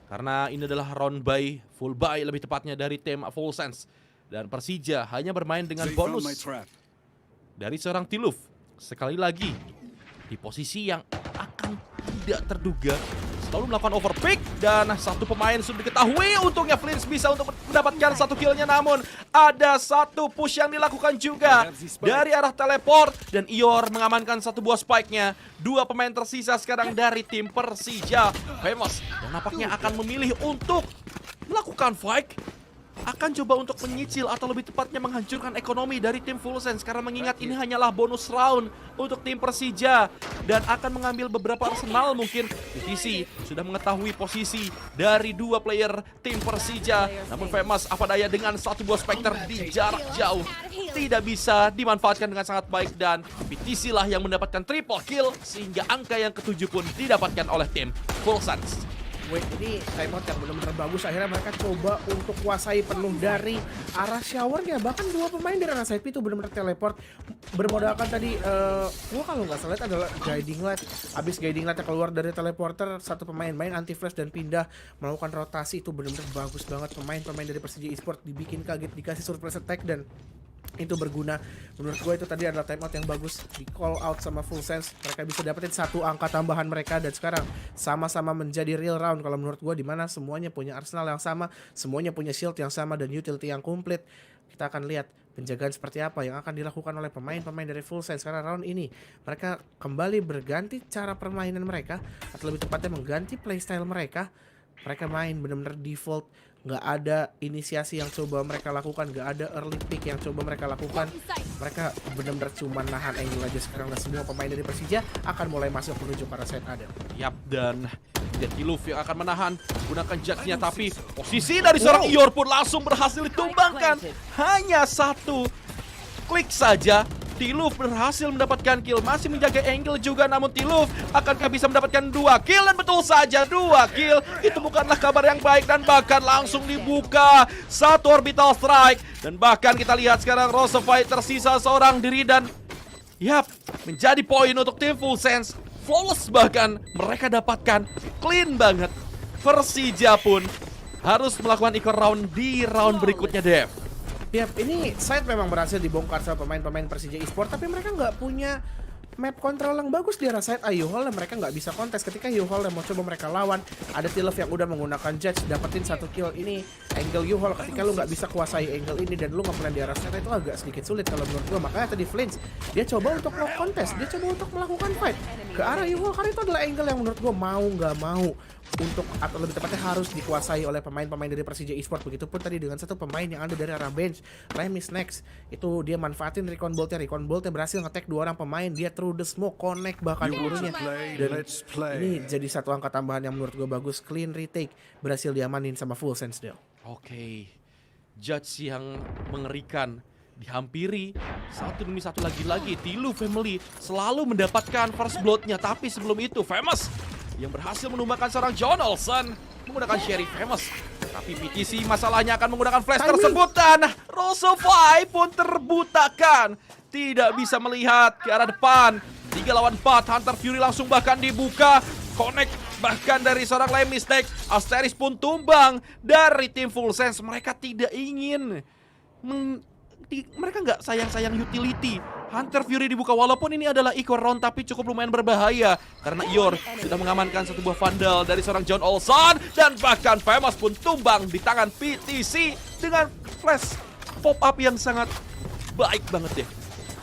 karena ini adalah round buy, full buy lebih tepatnya dari tim Full Sense. Dan Persija hanya bermain dengan bonus dari seorang Tiluf. Sekali lagi, di posisi yang akan tidak terduga. Selalu melakukan overpick. Dan satu pemain sudah diketahui. Untungnya Flinch bisa untuk mendapatkan satu killnya. Namun ada satu push yang dilakukan juga dari arah teleport. Dan Ior mengamankan satu buah spike-nya. 2 pemain tersisa sekarang dari tim Persija. Famous yang nampaknya akan memilih untuk melakukan fight. Akan coba untuk menyicil atau lebih tepatnya menghancurkan ekonomi dari tim Full Sense karena mengingat ini hanyalah bonus round untuk tim Persija dan akan mengambil beberapa arsenal mungkin. BTC sudah mengetahui posisi dari 2 player tim Persija, namun Famous apa daya dengan satu buah Spectre di jarak jauh tidak bisa dimanfaatkan dengan sangat baik dan BTC lah yang mendapatkan triple kill sehingga angka yang ke-7 pun didapatkan oleh tim Full Sense. Ini timeout yang benar-benar bagus. Akhirnya mereka coba untuk kuasai penuh dari arah showernya. Bahkan 2 pemain dari arah side itu benar-benar teleport. Bermodalkan tadi, gua kalau nggak salah adalah guiding light. Abis guiding light keluar dari teleporter, satu pemain main anti flash dan pindah melakukan rotasi. Itu benar-benar bagus banget. Pemain-pemain dari Persija Esport dibikin kaget, dikasih surprise attack dan itu berguna. Menurut gue itu tadi adalah timeout yang bagus di call out sama Full Sense. Mereka bisa dapetin 1 angka tambahan mereka dan sekarang sama-sama menjadi real round kalau menurut gue, dimana semuanya punya arsenal yang sama, semuanya punya shield yang sama dan utility yang komplit. Kita akan lihat penjagaan seperti apa yang akan dilakukan oleh pemain-pemain dari Full Sense karena round ini mereka kembali berganti cara permainan mereka atau lebih tepatnya mengganti playstyle mereka. Mereka main benar-benar default, nggak ada inisiasi yang coba mereka lakukan, nggak ada early pick yang coba mereka lakukan. Mereka benar-benar cuma nahan angle aja sekarang dan semua pemain dari Persija akan mulai masuk menuju para set ada. Yap, dan Tiluf yang akan menahan gunakan jetnya, tapi posisi dari seorang Ior pun langsung berhasil ditumbangkan. Hanya 1 klik saja Tiluf berhasil mendapatkan kill, masih menjaga angle juga, namun Tiluf akankah bisa mendapatkan 2 kill? Dan betul saja 2 kill, itu bukanlah kabar yang baik dan bahkan langsung dibuka 1 orbital strike. Dan bahkan kita lihat sekarang Rosefy tersisa seorang diri dan yap, menjadi poin untuk tim Full Sense. Flawless bahkan mereka dapatkan, clean banget. Persija pun harus melakukan ikut round di round berikutnya, Dev. Yap, ini side memang berhasil dibongkar sama pemain-pemain Persija Esport, tapi mereka nggak punya map kontrol yang bagus di arah side U-Haul dan mereka nggak bisa kontes ketika U-Haul yang mau coba mereka lawan. Ada Tilef yang udah menggunakan Judge dapetin 1 kill. Ini angle U-Haul ketika lu nggak bisa kuasai angle ini dan lu nge-plan di arah side itu agak sedikit sulit kalau menurut gua. Makanya tadi Flinch dia coba untuk lock kontes, dia coba untuk melakukan fight ke arah U-Haul karena itu adalah angle yang menurut gua mau nggak mau untuk, atau lebih tepatnya harus dikuasai oleh pemain-pemain dari Persija Esports. Begitupun tadi dengan satu pemain yang ada dari arah bench, Remis Next. Itu dia manfaatin Recon Bolt-nya berhasil nge-tag 2 orang pemain, dia through the smoke, connect bahkan gurunya. Dan ini jadi satu angka tambahan yang menurut gue bagus, clean retake, berhasil diamanin sama Full Sense Del. Oke, Judge yang mengerikan dihampiri satu demi satu lagi-lagi. Tilu Family selalu mendapatkan first blood-nya, tapi sebelum itu Famous yang berhasil menumbangkan seorang John Olsen menggunakan Sheriff Famous. Tapi PTC masalahnya akan menggunakan flash tersebut dan Rosofai pun terbutakan. Tidak bisa melihat ke arah depan. 3 lawan 4, Hunter Fury langsung bahkan dibuka. Connect bahkan dari seorang Lemis Neck. Asteris pun tumbang dari tim Full Sense. Mereka tidak ingin mereka nggak sayang-sayang utility. Hunter Fury dibuka walaupun ini adalah eco round tapi cukup lumayan berbahaya karena Ior sudah mengamankan satu buah vandal dari seorang John Olsen dan bahkan Famous pun tumbang di tangan PTC dengan flash pop up yang sangat baik banget deh.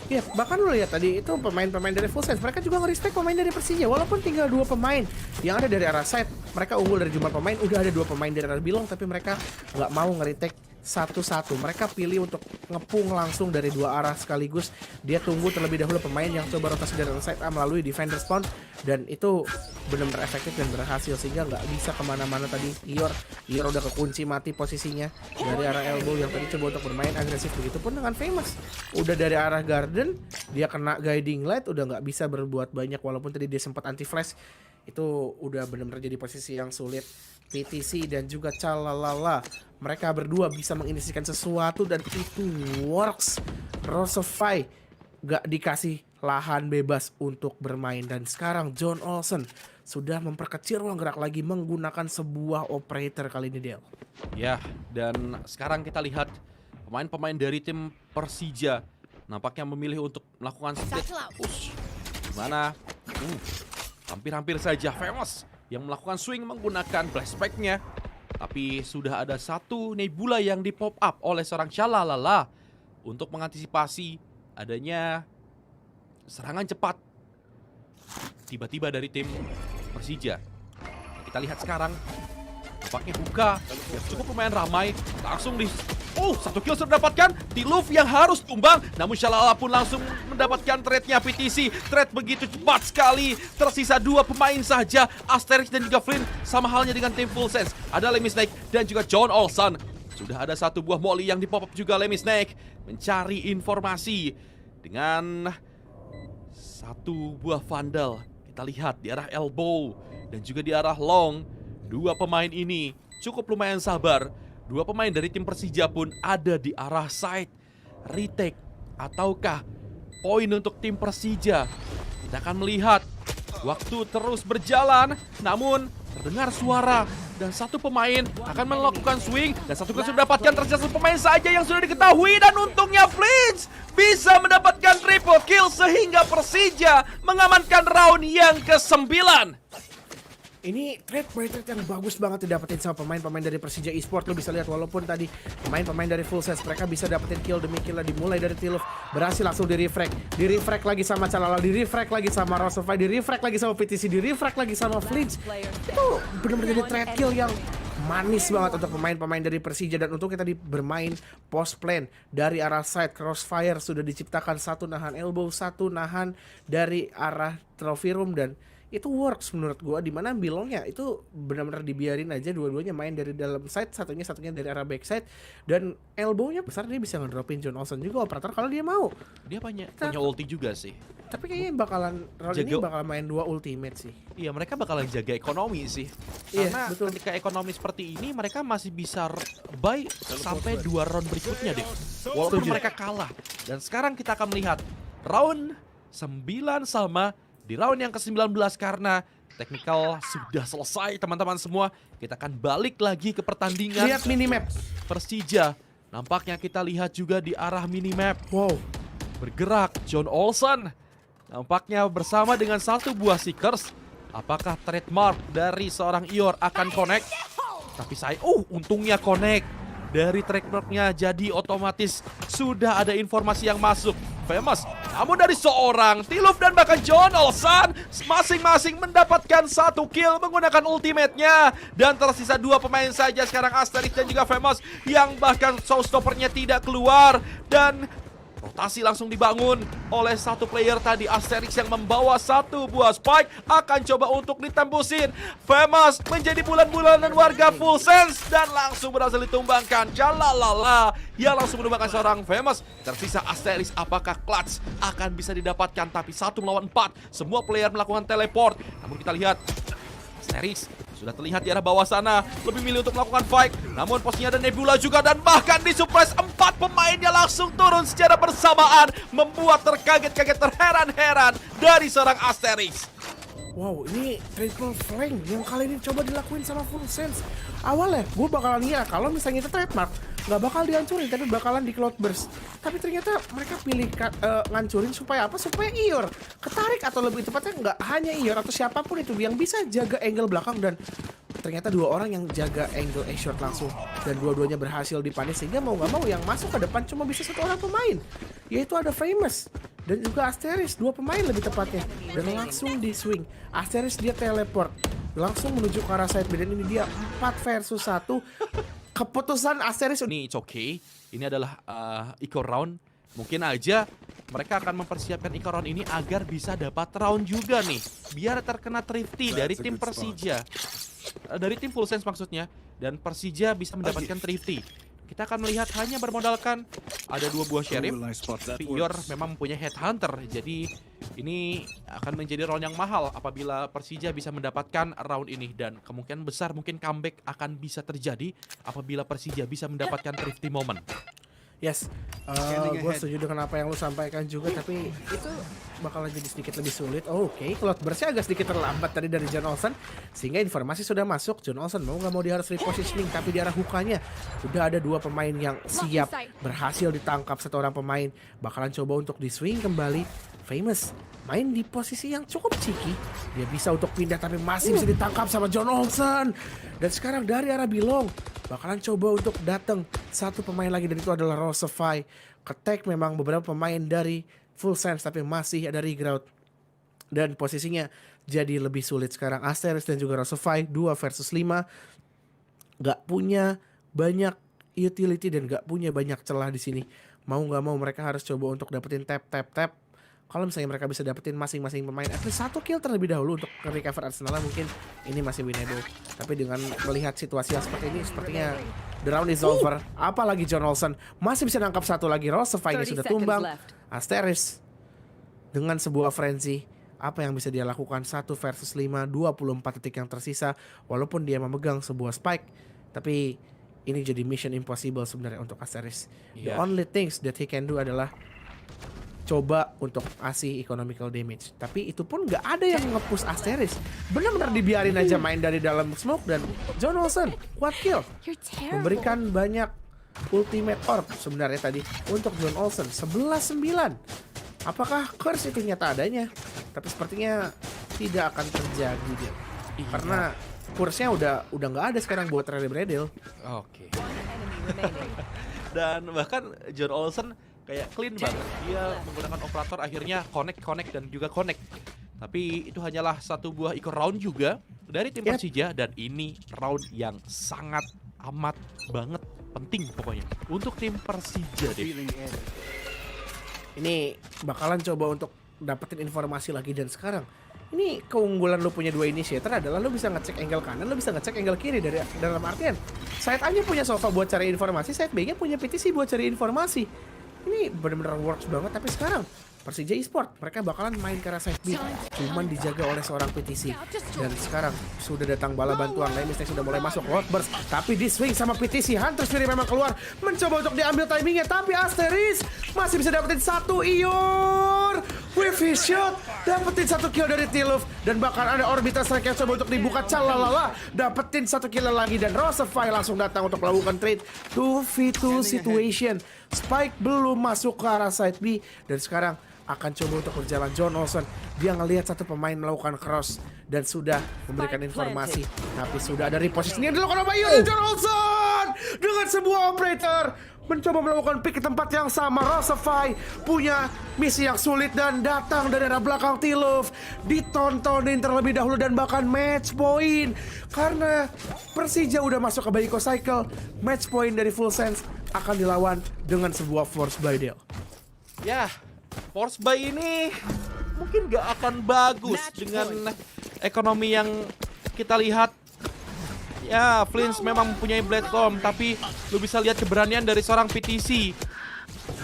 Ya, bahkan lo lihat tadi itu pemain-pemain dari Full Sense, mereka juga nge-respect pemain dari Persija. Walaupun tinggal 2 pemain yang ada dari arah side, mereka unggul dari jumlah pemain, udah ada 2 pemain dari arah Bilong, tapi mereka nggak mau nge-retake satu-satu. Mereka pilih untuk ngepung langsung dari 2 arah sekaligus. Dia tunggu terlebih dahulu pemain yang coba rotasi dari arah side A melalui defender spawn, dan itu benar-benar efektif dan berhasil sehingga nggak bisa kemana-mana tadi. Ior udah kekunci mati posisinya dari arah elbow yang tadi coba untuk bermain agresif. Begitupun dengan Famous, udah dari arah garden dia kena guiding light, udah nggak bisa berbuat banyak walaupun tadi dia sempat anti flash. Itu udah benar-benar jadi posisi yang sulit. PTC dan juga Calalala, mereka berdua bisa menginisikan sesuatu dan itu works. Rosofai gak dikasih lahan bebas untuk bermain dan sekarang John Olsen sudah memperkecil ruang gerak lagi menggunakan sebuah operator kali ini, Del. Ya, dan sekarang kita lihat pemain-pemain dari tim Persija nampaknya memilih untuk melakukan split push. Dimana hampir-hampir saja Famous yang melakukan swing menggunakan flashback-nya. Tapi sudah ada satu nebula yang di pop up oleh seorang Calalala untuk mengantisipasi adanya serangan cepat tiba-tiba dari tim Persija. Kita lihat sekarang nampaknya buka yang cukup lumayan ramai. Langsung di satu kill sudah dapatkan. Tiluf yang harus tumbang, namun Calalala pun langsung mendapatkan trade-nya PTC. Trade begitu cepat sekali. Tersisa 2 pemain saja, Asterix dan juga Flynn. Sama halnya dengan tim Full Sense. Ada Lemis Snake dan juga John Olsen. Sudah ada satu buah molly yang dipop up juga. Lemis Snake mencari informasi dengan satu buah vandal. Kita lihat di arah elbow dan juga di arah long. 2 pemain ini cukup lumayan sabar. 2 pemain dari tim Persija pun ada di arah side. Retake ataukah poin untuk tim Persija? Kita akan melihat. Waktu terus berjalan, namun terdengar suara dan satu pemain akan melakukan swing dan satu kill sudah dapatkan. Tersisa satu pemain saja yang sudah diketahui dan untungnya Flinch bisa mendapatkan triple kill sehingga Persija mengamankan round yang ke-9. Ini trade by trade yang bagus banget didapetin sama pemain-pemain dari Persija Esports. Lo bisa lihat walaupun tadi pemain-pemain dari Full Sense mereka bisa dapetin kill demi kill, dimulai dari Tiluf berhasil langsung di refrag lagi sama Calala, di refrag lagi sama Rosofai, di refrag lagi sama PTC, di refrag lagi sama Flinch. Itu benar-benar jadi trade kill yang manis banget untuk pemain-pemain dari Persija. Dan untuk kita bermain post plan dari arah side, crossfire sudah diciptakan, satu nahan elbow, satu nahan dari arah trophy room, dan itu works menurut gua. Dimana Bilongnya itu benar-benar dibiarin aja dua-duanya main dari dalam side, satunya dari arah backside, dan elbownya besar, dia bisa ngedropin John Olsen juga operator kalau dia mau. Dia punya ulti juga sih. Tapi kayaknya bakalan round ini bakal main 2 ultimate sih. Iya, mereka bakalan jaga ekonomi sih. Karena ketika ekonomi seperti ini mereka masih bisa buy sampai 2 round berikutnya deh. Walaupun mereka kalah. Dan sekarang kita akan melihat round 9 sama di round yang ke-19 karena technical sudah selesai teman-teman semua. Kita akan balik lagi ke pertandingan. Lihat minimap Persija. Nampaknya kita lihat juga di arah minimap. Wow. Bergerak John Olsen. Nampaknya bersama dengan satu buah Seekers. Apakah trademark dari seorang Ior akan connect? Tapi untungnya connect. Dari trademarknya jadi otomatis sudah ada informasi yang masuk. Famous, namun dari seorang T-Luf dan bahkan John Olsen masing-masing mendapatkan satu kill menggunakan ultimate-nya. Dan tersisa dua pemain saja sekarang, Asterix dan juga Famous, yang bahkan showstopper-nya tidak keluar. Dan rotasi langsung dibangun oleh satu player tadi, Asterix, yang membawa satu buah spike. Akan coba untuk ditembusin. Famous menjadi bulan-bulanan warga full sense dan langsung berhasil ditumbangkan. Jalalala, yang langsung menumbangkan seorang Famous. Tersisa Asterix, apakah clutch akan bisa didapatkan? Tapi 1 melawan 4, semua player melakukan teleport. Namun kita lihat Asterix sudah terlihat di arah bawah sana, lebih milih untuk melakukan fight. Namun posnya ada Nebula juga, dan bahkan disuppress 4 pemainnya langsung turun secara bersamaan, membuat terkaget-kaget, terheran-heran dari seorang Asterix. Wow, ini triple flank yang kali ini coba dilakuin sama Full Sense. Awalnya gue bakalan kalau misalnya itu trademark nggak bakal dihancurin, tapi bakalan di Cloudburst. Tapi ternyata mereka pilih ngancurin supaya apa? Supaya Ior ketarik, atau lebih tepatnya nggak hanya Ior atau siapapun itu yang bisa jaga angle belakang. Dan ternyata 2 orang yang jaga angle A-short langsung, dan dua-duanya berhasil dipanis, sehingga mau nggak mau yang masuk ke depan cuma bisa 1 orang pemain, yaitu ada Famous dan juga Asterix, 2 pemain lebih tepatnya. Dan langsung di swing Asterix, dia teleport langsung menuju ke arah side B, dan ini dia 4 versus 1. Keputusan Asterix Ini it's okay. Ini adalah eco round. Mungkin aja mereka akan mempersiapkan eco round ini agar bisa dapat round juga nih, biar terkena thrifty dari tim Persija. Dari tim Full Sense maksudnya. Dan Persija bisa mendapatkan thrifty. Kita akan melihat hanya bermodalkan ada 2 buah sheriff. Tapi Ior memang mempunyai headhunter. Jadi ini akan menjadi round yang mahal apabila Persija bisa mendapatkan round ini. Dan kemungkinan besar mungkin comeback akan bisa terjadi apabila Persija bisa mendapatkan thrifty moment. Yes, gue setuju dengan apa yang lu sampaikan juga, tapi itu bakalan jadi sedikit lebih sulit. Oke, Cloudburst-nya agak sedikit terlambat tadi dari John Olsen, sehingga informasi sudah masuk. John Olsen mau nggak mau dia harus repositioning, tapi di arah hukanya sudah ada 2 pemain yang siap, berhasil ditangkap 1 orang pemain. Bakalan coba untuk di swing kembali. Famous main di posisi yang cukup cheeky, dia bisa untuk pindah tapi masih bisa ditangkap sama John Olsen. Dan sekarang dari arah Bilong bakalan coba untuk datang 1 pemain lagi, dan itu adalah Rosefy. Ketek memang beberapa pemain dari Full Sense, tapi masih ada Regrout. Dan posisinya jadi lebih sulit sekarang. Asterix dan juga Rosefy 2 versus 5. Gak punya banyak utility dan gak punya banyak celah di sini. Mau gak mau mereka harus coba untuk dapetin tap. Kalau misalnya mereka bisa dapetin masing-masing pemain at least 1 kill terlebih dahulu untuk recover Arsenal, mungkin ini masih winnable. Tapi dengan melihat situasi yang seperti ini, sepertinya the round is over. Apalagi John Olsen masih bisa nangkap 1 lagi. Rosefy-nya sudah tumbang. Asterix dengan sebuah frenzy, apa yang bisa dia lakukan? 1 versus 5, 24 detik yang tersisa. Walaupun dia memegang sebuah spike, tapi ini jadi mission impossible sebenarnya untuk Asterix. The only things that he can do adalah coba untuk kasih economical damage. Tapi itu pun nggak ada yang nge-push Asterix. Benar-benar dibiarin aja main dari dalam smoke. Dan John Olsen kuat kill, memberikan banyak ultimate orb sebenarnya tadi untuk John Olsen. 11-9. Apakah curse itu nyata adanya? Tapi sepertinya tidak akan terjadi dia. Karena curse-nya udah nggak ada sekarang buat Redel. Oke. Dan bahkan John Olsen kayak clean banget, dia menggunakan operator akhirnya connect dan juga connect. Tapi itu hanyalah 1 buah eco round juga dari tim Persija, dan ini round yang sangat amat banget penting pokoknya untuk tim Persija deh. Ini bakalan coba untuk dapetin informasi lagi, dan sekarang ini keunggulan lu punya 2 initiator adalah lu bisa ngecek angle kanan, lu bisa ngecek angle kiri. Dari dalam artian side A-nya punya Sova buat cari informasi, side B-nya punya PTC buat cari informasi. Ini benar-benar works banget. Tapi sekarang Persija Esport mereka bakalan main ke arah side B, cuman dijaga oleh seorang PTC. Dan sekarang sudah datang bala bantuan, Lemistek sudah mulai masuk Cloudburst, tapi di swing sama PTC. Hunter Fury memang keluar mencoba untuk diambil timingnya, tapi Asterix masih bisa dapetin 1 Ior with his shot, dapetin 1 kill dari T-Luf. Dan bahkan ada Orbital Strike yang coba untuk dibuka, calalala, dapetin 1 kill lagi. Dan Rosefy langsung datang untuk melakukan trade 2v2 situation. Spike belum masuk ke arah side B, dan sekarang akan coba untuk berjalan. John Olsen, dia ngelihat satu pemain melakukan cross dan sudah memberikan informasi. Tapi sudah ada repositioning yang dilakukan oleh Yuri. John Olsen dengan sebuah operator mencoba melakukan pick ke tempat yang sama. Rosafy punya misi yang sulit dan datang dari arah belakang T-Love. Ditontonin terlebih dahulu dan bahkan match point. Karena Persija udah masuk ke Baiko Cycle, match point dari Full Sense akan dilawan dengan sebuah force buy deal. Ya, force buy ini mungkin gak akan bagus dengan ekonomi yang kita lihat. Ya, Flinch memang mempunyai Bloodstorm, tapi lu bisa lihat keberanian dari seorang PTC.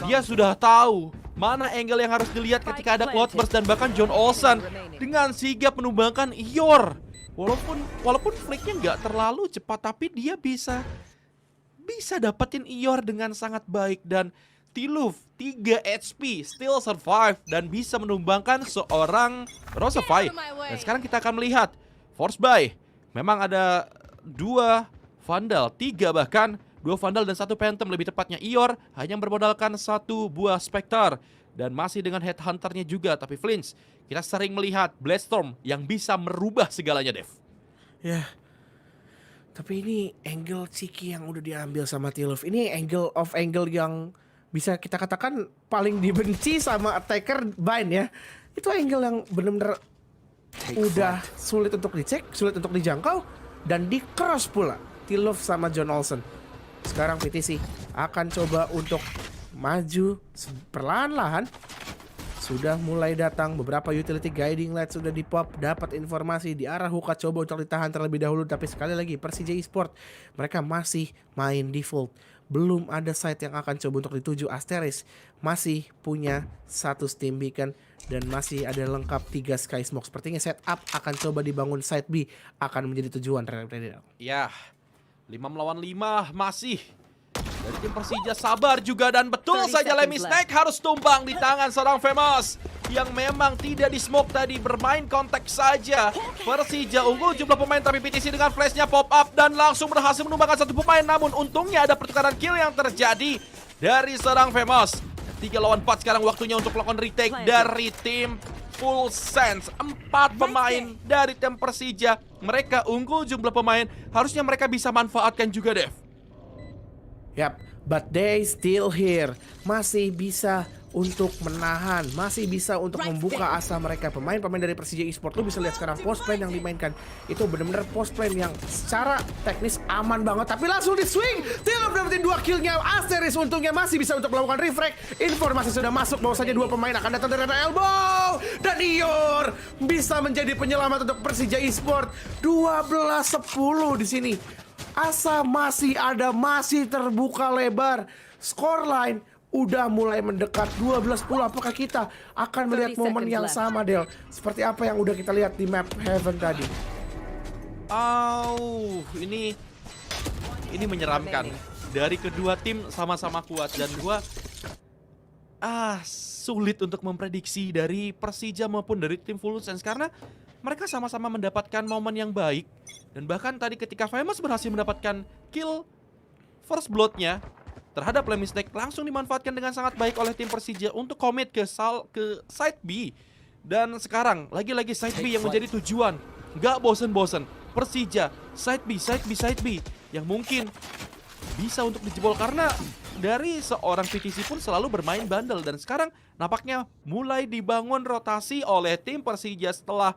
Dia sudah tahu mana angle yang harus dilihat ketika ada Cloudburst dan bahkan John Olsen dengan sigap menumbangkan Ior. Walaupun flicknya nggak terlalu cepat, tapi dia bisa dapetin Ior dengan sangat baik. Dan T-Love 3 HP still survive dan bisa menumbangkan seorang Rosafy. Dan sekarang kita akan melihat force buy. Memang ada 2 Vandal, 3 bahkan 2 Vandal dan 1 Phantom, lebih tepatnya Ior hanya bermodalkan 1 buah Spectre dan masih dengan Headhunternya juga. Tapi Flinch, kita sering melihat Bloodstorm yang bisa merubah segalanya, Dev. Ya, tapi ini angle cheeky yang udah diambil sama T-Love. Ini angle yang bisa kita katakan paling dibenci sama attacker Bind ya. Itu angle yang bener-bener udah sulit untuk dicek, sulit untuk dijangkau, dan di cross pula T-Love sama John Olsen. Sekarang PTC akan coba untuk maju perlahan-lahan. Sudah mulai datang beberapa utility guiding light sudah di pop, dapat informasi di arah Hookah, coba untuk ditahan terlebih dahulu. Tapi sekali lagi Persija Esport mereka masih main default, belum ada site yang akan coba untuk dituju. Asteris masih punya 1 steam beacon dan masih ada lengkap 3 sky smoke. Sepertinya setup akan coba dibangun site B akan menjadi tujuan. Ya, 5 melawan 5 masih dari tim Persija. Sabar juga, dan betul saja Lemmy Snake harus tumbang di tangan seorang Famous yang memang tidak di smoke tadi, bermain kontak saja. Persija unggul jumlah pemain, tapi PTC dengan flashnya pop up dan langsung berhasil menumbangkan 1 pemain. Namun untungnya ada pertukaran kill yang terjadi dari seorang Famous. 3 lawan 4 sekarang waktunya untuk melakukan retake dari tim Full Sense. 4 pemain dari tim Persija, mereka unggul jumlah pemain, harusnya mereka bisa manfaatkan juga, Dev. Yap, but they still here. Masih bisa untuk menahan, masih bisa untuk membuka asa mereka. Pemain-pemain dari Persija Esport, lu bisa lihat sekarang post plan yang dimainkan. Itu bener-bener post plan yang secara teknis aman banget. Tapi langsung di swing, T-Love dapetin 2 killnya. Asteris untungnya masih bisa untuk melakukan refrag. Informasi sudah masuk bahwasanya 2 pemain akan datang dari arah elbow. Dan Ior bisa menjadi penyelamat untuk Persija Esport. 12-10 di sini. Asa masih ada, masih terbuka lebar. Scoreline udah mulai mendekat 12-10. Apakah kita akan melihat momen yang sama, Del? Seperti apa yang udah kita lihat di map Heaven tadi? Ini menyeramkan. Dari kedua tim sama-sama kuat, dan gua sulit untuk memprediksi dari Persija maupun dari tim Full Sense karena mereka sama-sama mendapatkan momen yang baik. Dan bahkan tadi ketika Famous berhasil mendapatkan kill first blood-nya terhadap Lemmy Snake, langsung dimanfaatkan dengan sangat baik oleh tim Persija untuk commit ke side B. Dan sekarang lagi-lagi side B yang menjadi tujuan. Gak bosen-bosen, Persija side B yang mungkin bisa untuk dijebol karena dari seorang PTC pun selalu bermain bandel. Dan sekarang nampaknya mulai dibangun rotasi oleh tim Persija setelah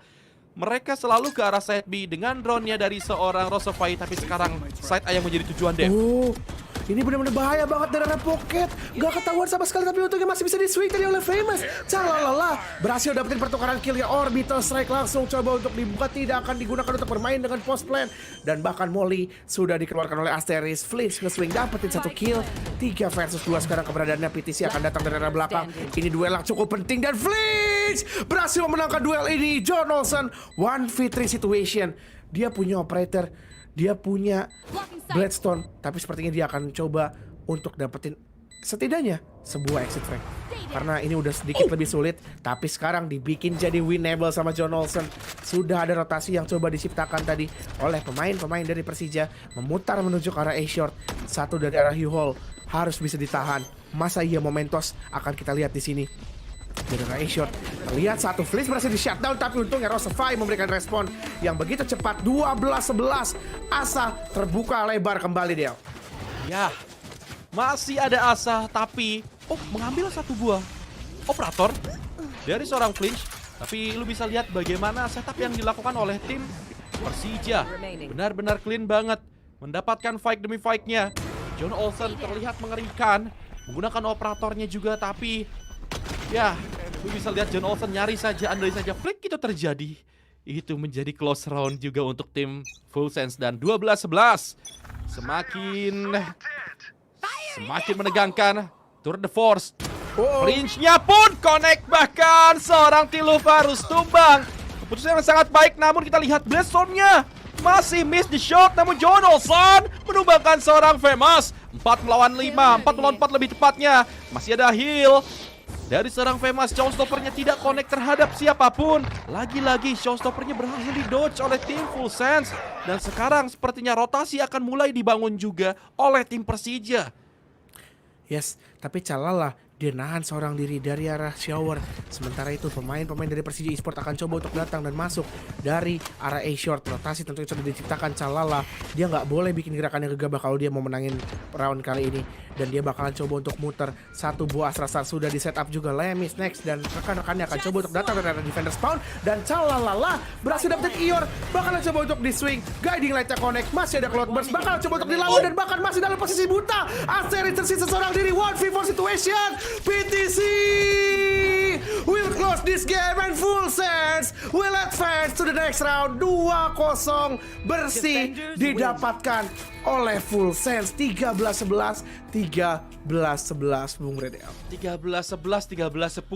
mereka selalu ke arah side B dengan drone-nya dari seorang Rosafy. Tapi sekarang side A yang menjadi tujuan, Dev. Ini benar-benar bahaya banget dari arah pocket. Gak ketahuan sama sekali, tapi untungnya masih bisa di-swing tadi oleh Famous. Calalala, berhasil dapetin pertukaran kill ya. Orbital strike langsung coba untuk dibuka, tidak akan digunakan untuk bermain dengan post plan. Dan bahkan Molly sudah dikeluarkan oleh Asteris. Flinch nge-swing dapetin 1 kill. 3 versus 2 sekarang keberadaannya. PTC akan datang dari arah belakang. Ini duel yang cukup penting dan Flinch berhasil memenangkan duel ini. John Olsen 1v3 situation. Dia punya operator, dia punya Bloodstone, tapi sepertinya dia akan coba untuk dapetin setidaknya sebuah exit frag. Karena ini udah sedikit lebih sulit, tapi sekarang dibikin jadi winnable sama John Olsen. Sudah ada rotasi yang coba diciptakan tadi oleh pemain-pemain dari Persija, memutar menuju ke arah A-Short. 1 dari arah U-Hole harus bisa ditahan. Masa iya Momentos akan kita lihat di sini. dari A-Short. Lihat satu Flinch berhasil di shutdown, tapi untungnya Rosefy memberikan respon yang begitu cepat. 12-11. Asa terbuka lebar kembali, Del. Ya, masih ada asa, tapi mengambil satu buah operator dari seorang Flinch. Tapi lu bisa lihat bagaimana setup yang dilakukan oleh tim Persija. Benar-benar clean banget, mendapatkan fight demi fight-nya. John Olsen terlihat mengerikan, menggunakan operatornya juga, tapi ya, lu bisa lihat John Olsen nyari saja, andai saja flick itu terjadi. Itu menjadi close round juga untuk tim Full Sense, dan 12-11. Semakin menegangkan. Tour de Force. Flinch-nya pun connect, bahkan seorang Tiluva harus tumbang. Keputusan yang sangat baik, namun kita lihat Blast Storm-nya masih miss the shot, namun John Olsen menumbangkan seorang Famous. 4 melawan 5, 4 melawan 4 lebih tepatnya. Masih ada heal dari seorang Famous. Showstopper-nya tidak connect terhadap siapapun. Lagi-lagi Showstopper-nya berhasil di-dodge oleh tim Full Sense. Dan sekarang sepertinya rotasi akan mulai dibangun juga oleh tim Persija. Yes, tapi Calala dia nahan seorang diri dari arah shower. Sementara itu pemain-pemain dari Persija Esport akan coba untuk datang dan masuk dari arah A-Short. Rotasi tentunya sudah diciptakan Calala. Dia nggak boleh bikin gerakan yang gegabah kalau dia mau menangin round kali ini. Dan dia bakalan coba untuk muter. Satu buah Astra Star sudah di setup juga. Lemis next dan rekan-rekannya akan coba untuk datang dari arah defender spawn. Dan Calala berhasil dapetin Ior. Bakalan coba untuk di swing. Guiding light-nya connect. Masih ada Cloudburst. Bakalan coba untuk dilawan dan bahkan masih dalam posisi buta. Asteris tersisa seorang diri. 1v4 situation. PTC will close this game and Full Sense will advance to the next round. 2-0 bersih didapatkan oleh Full Sense. 13-11, 13-11 Bung Redel. 13-11, 13-10.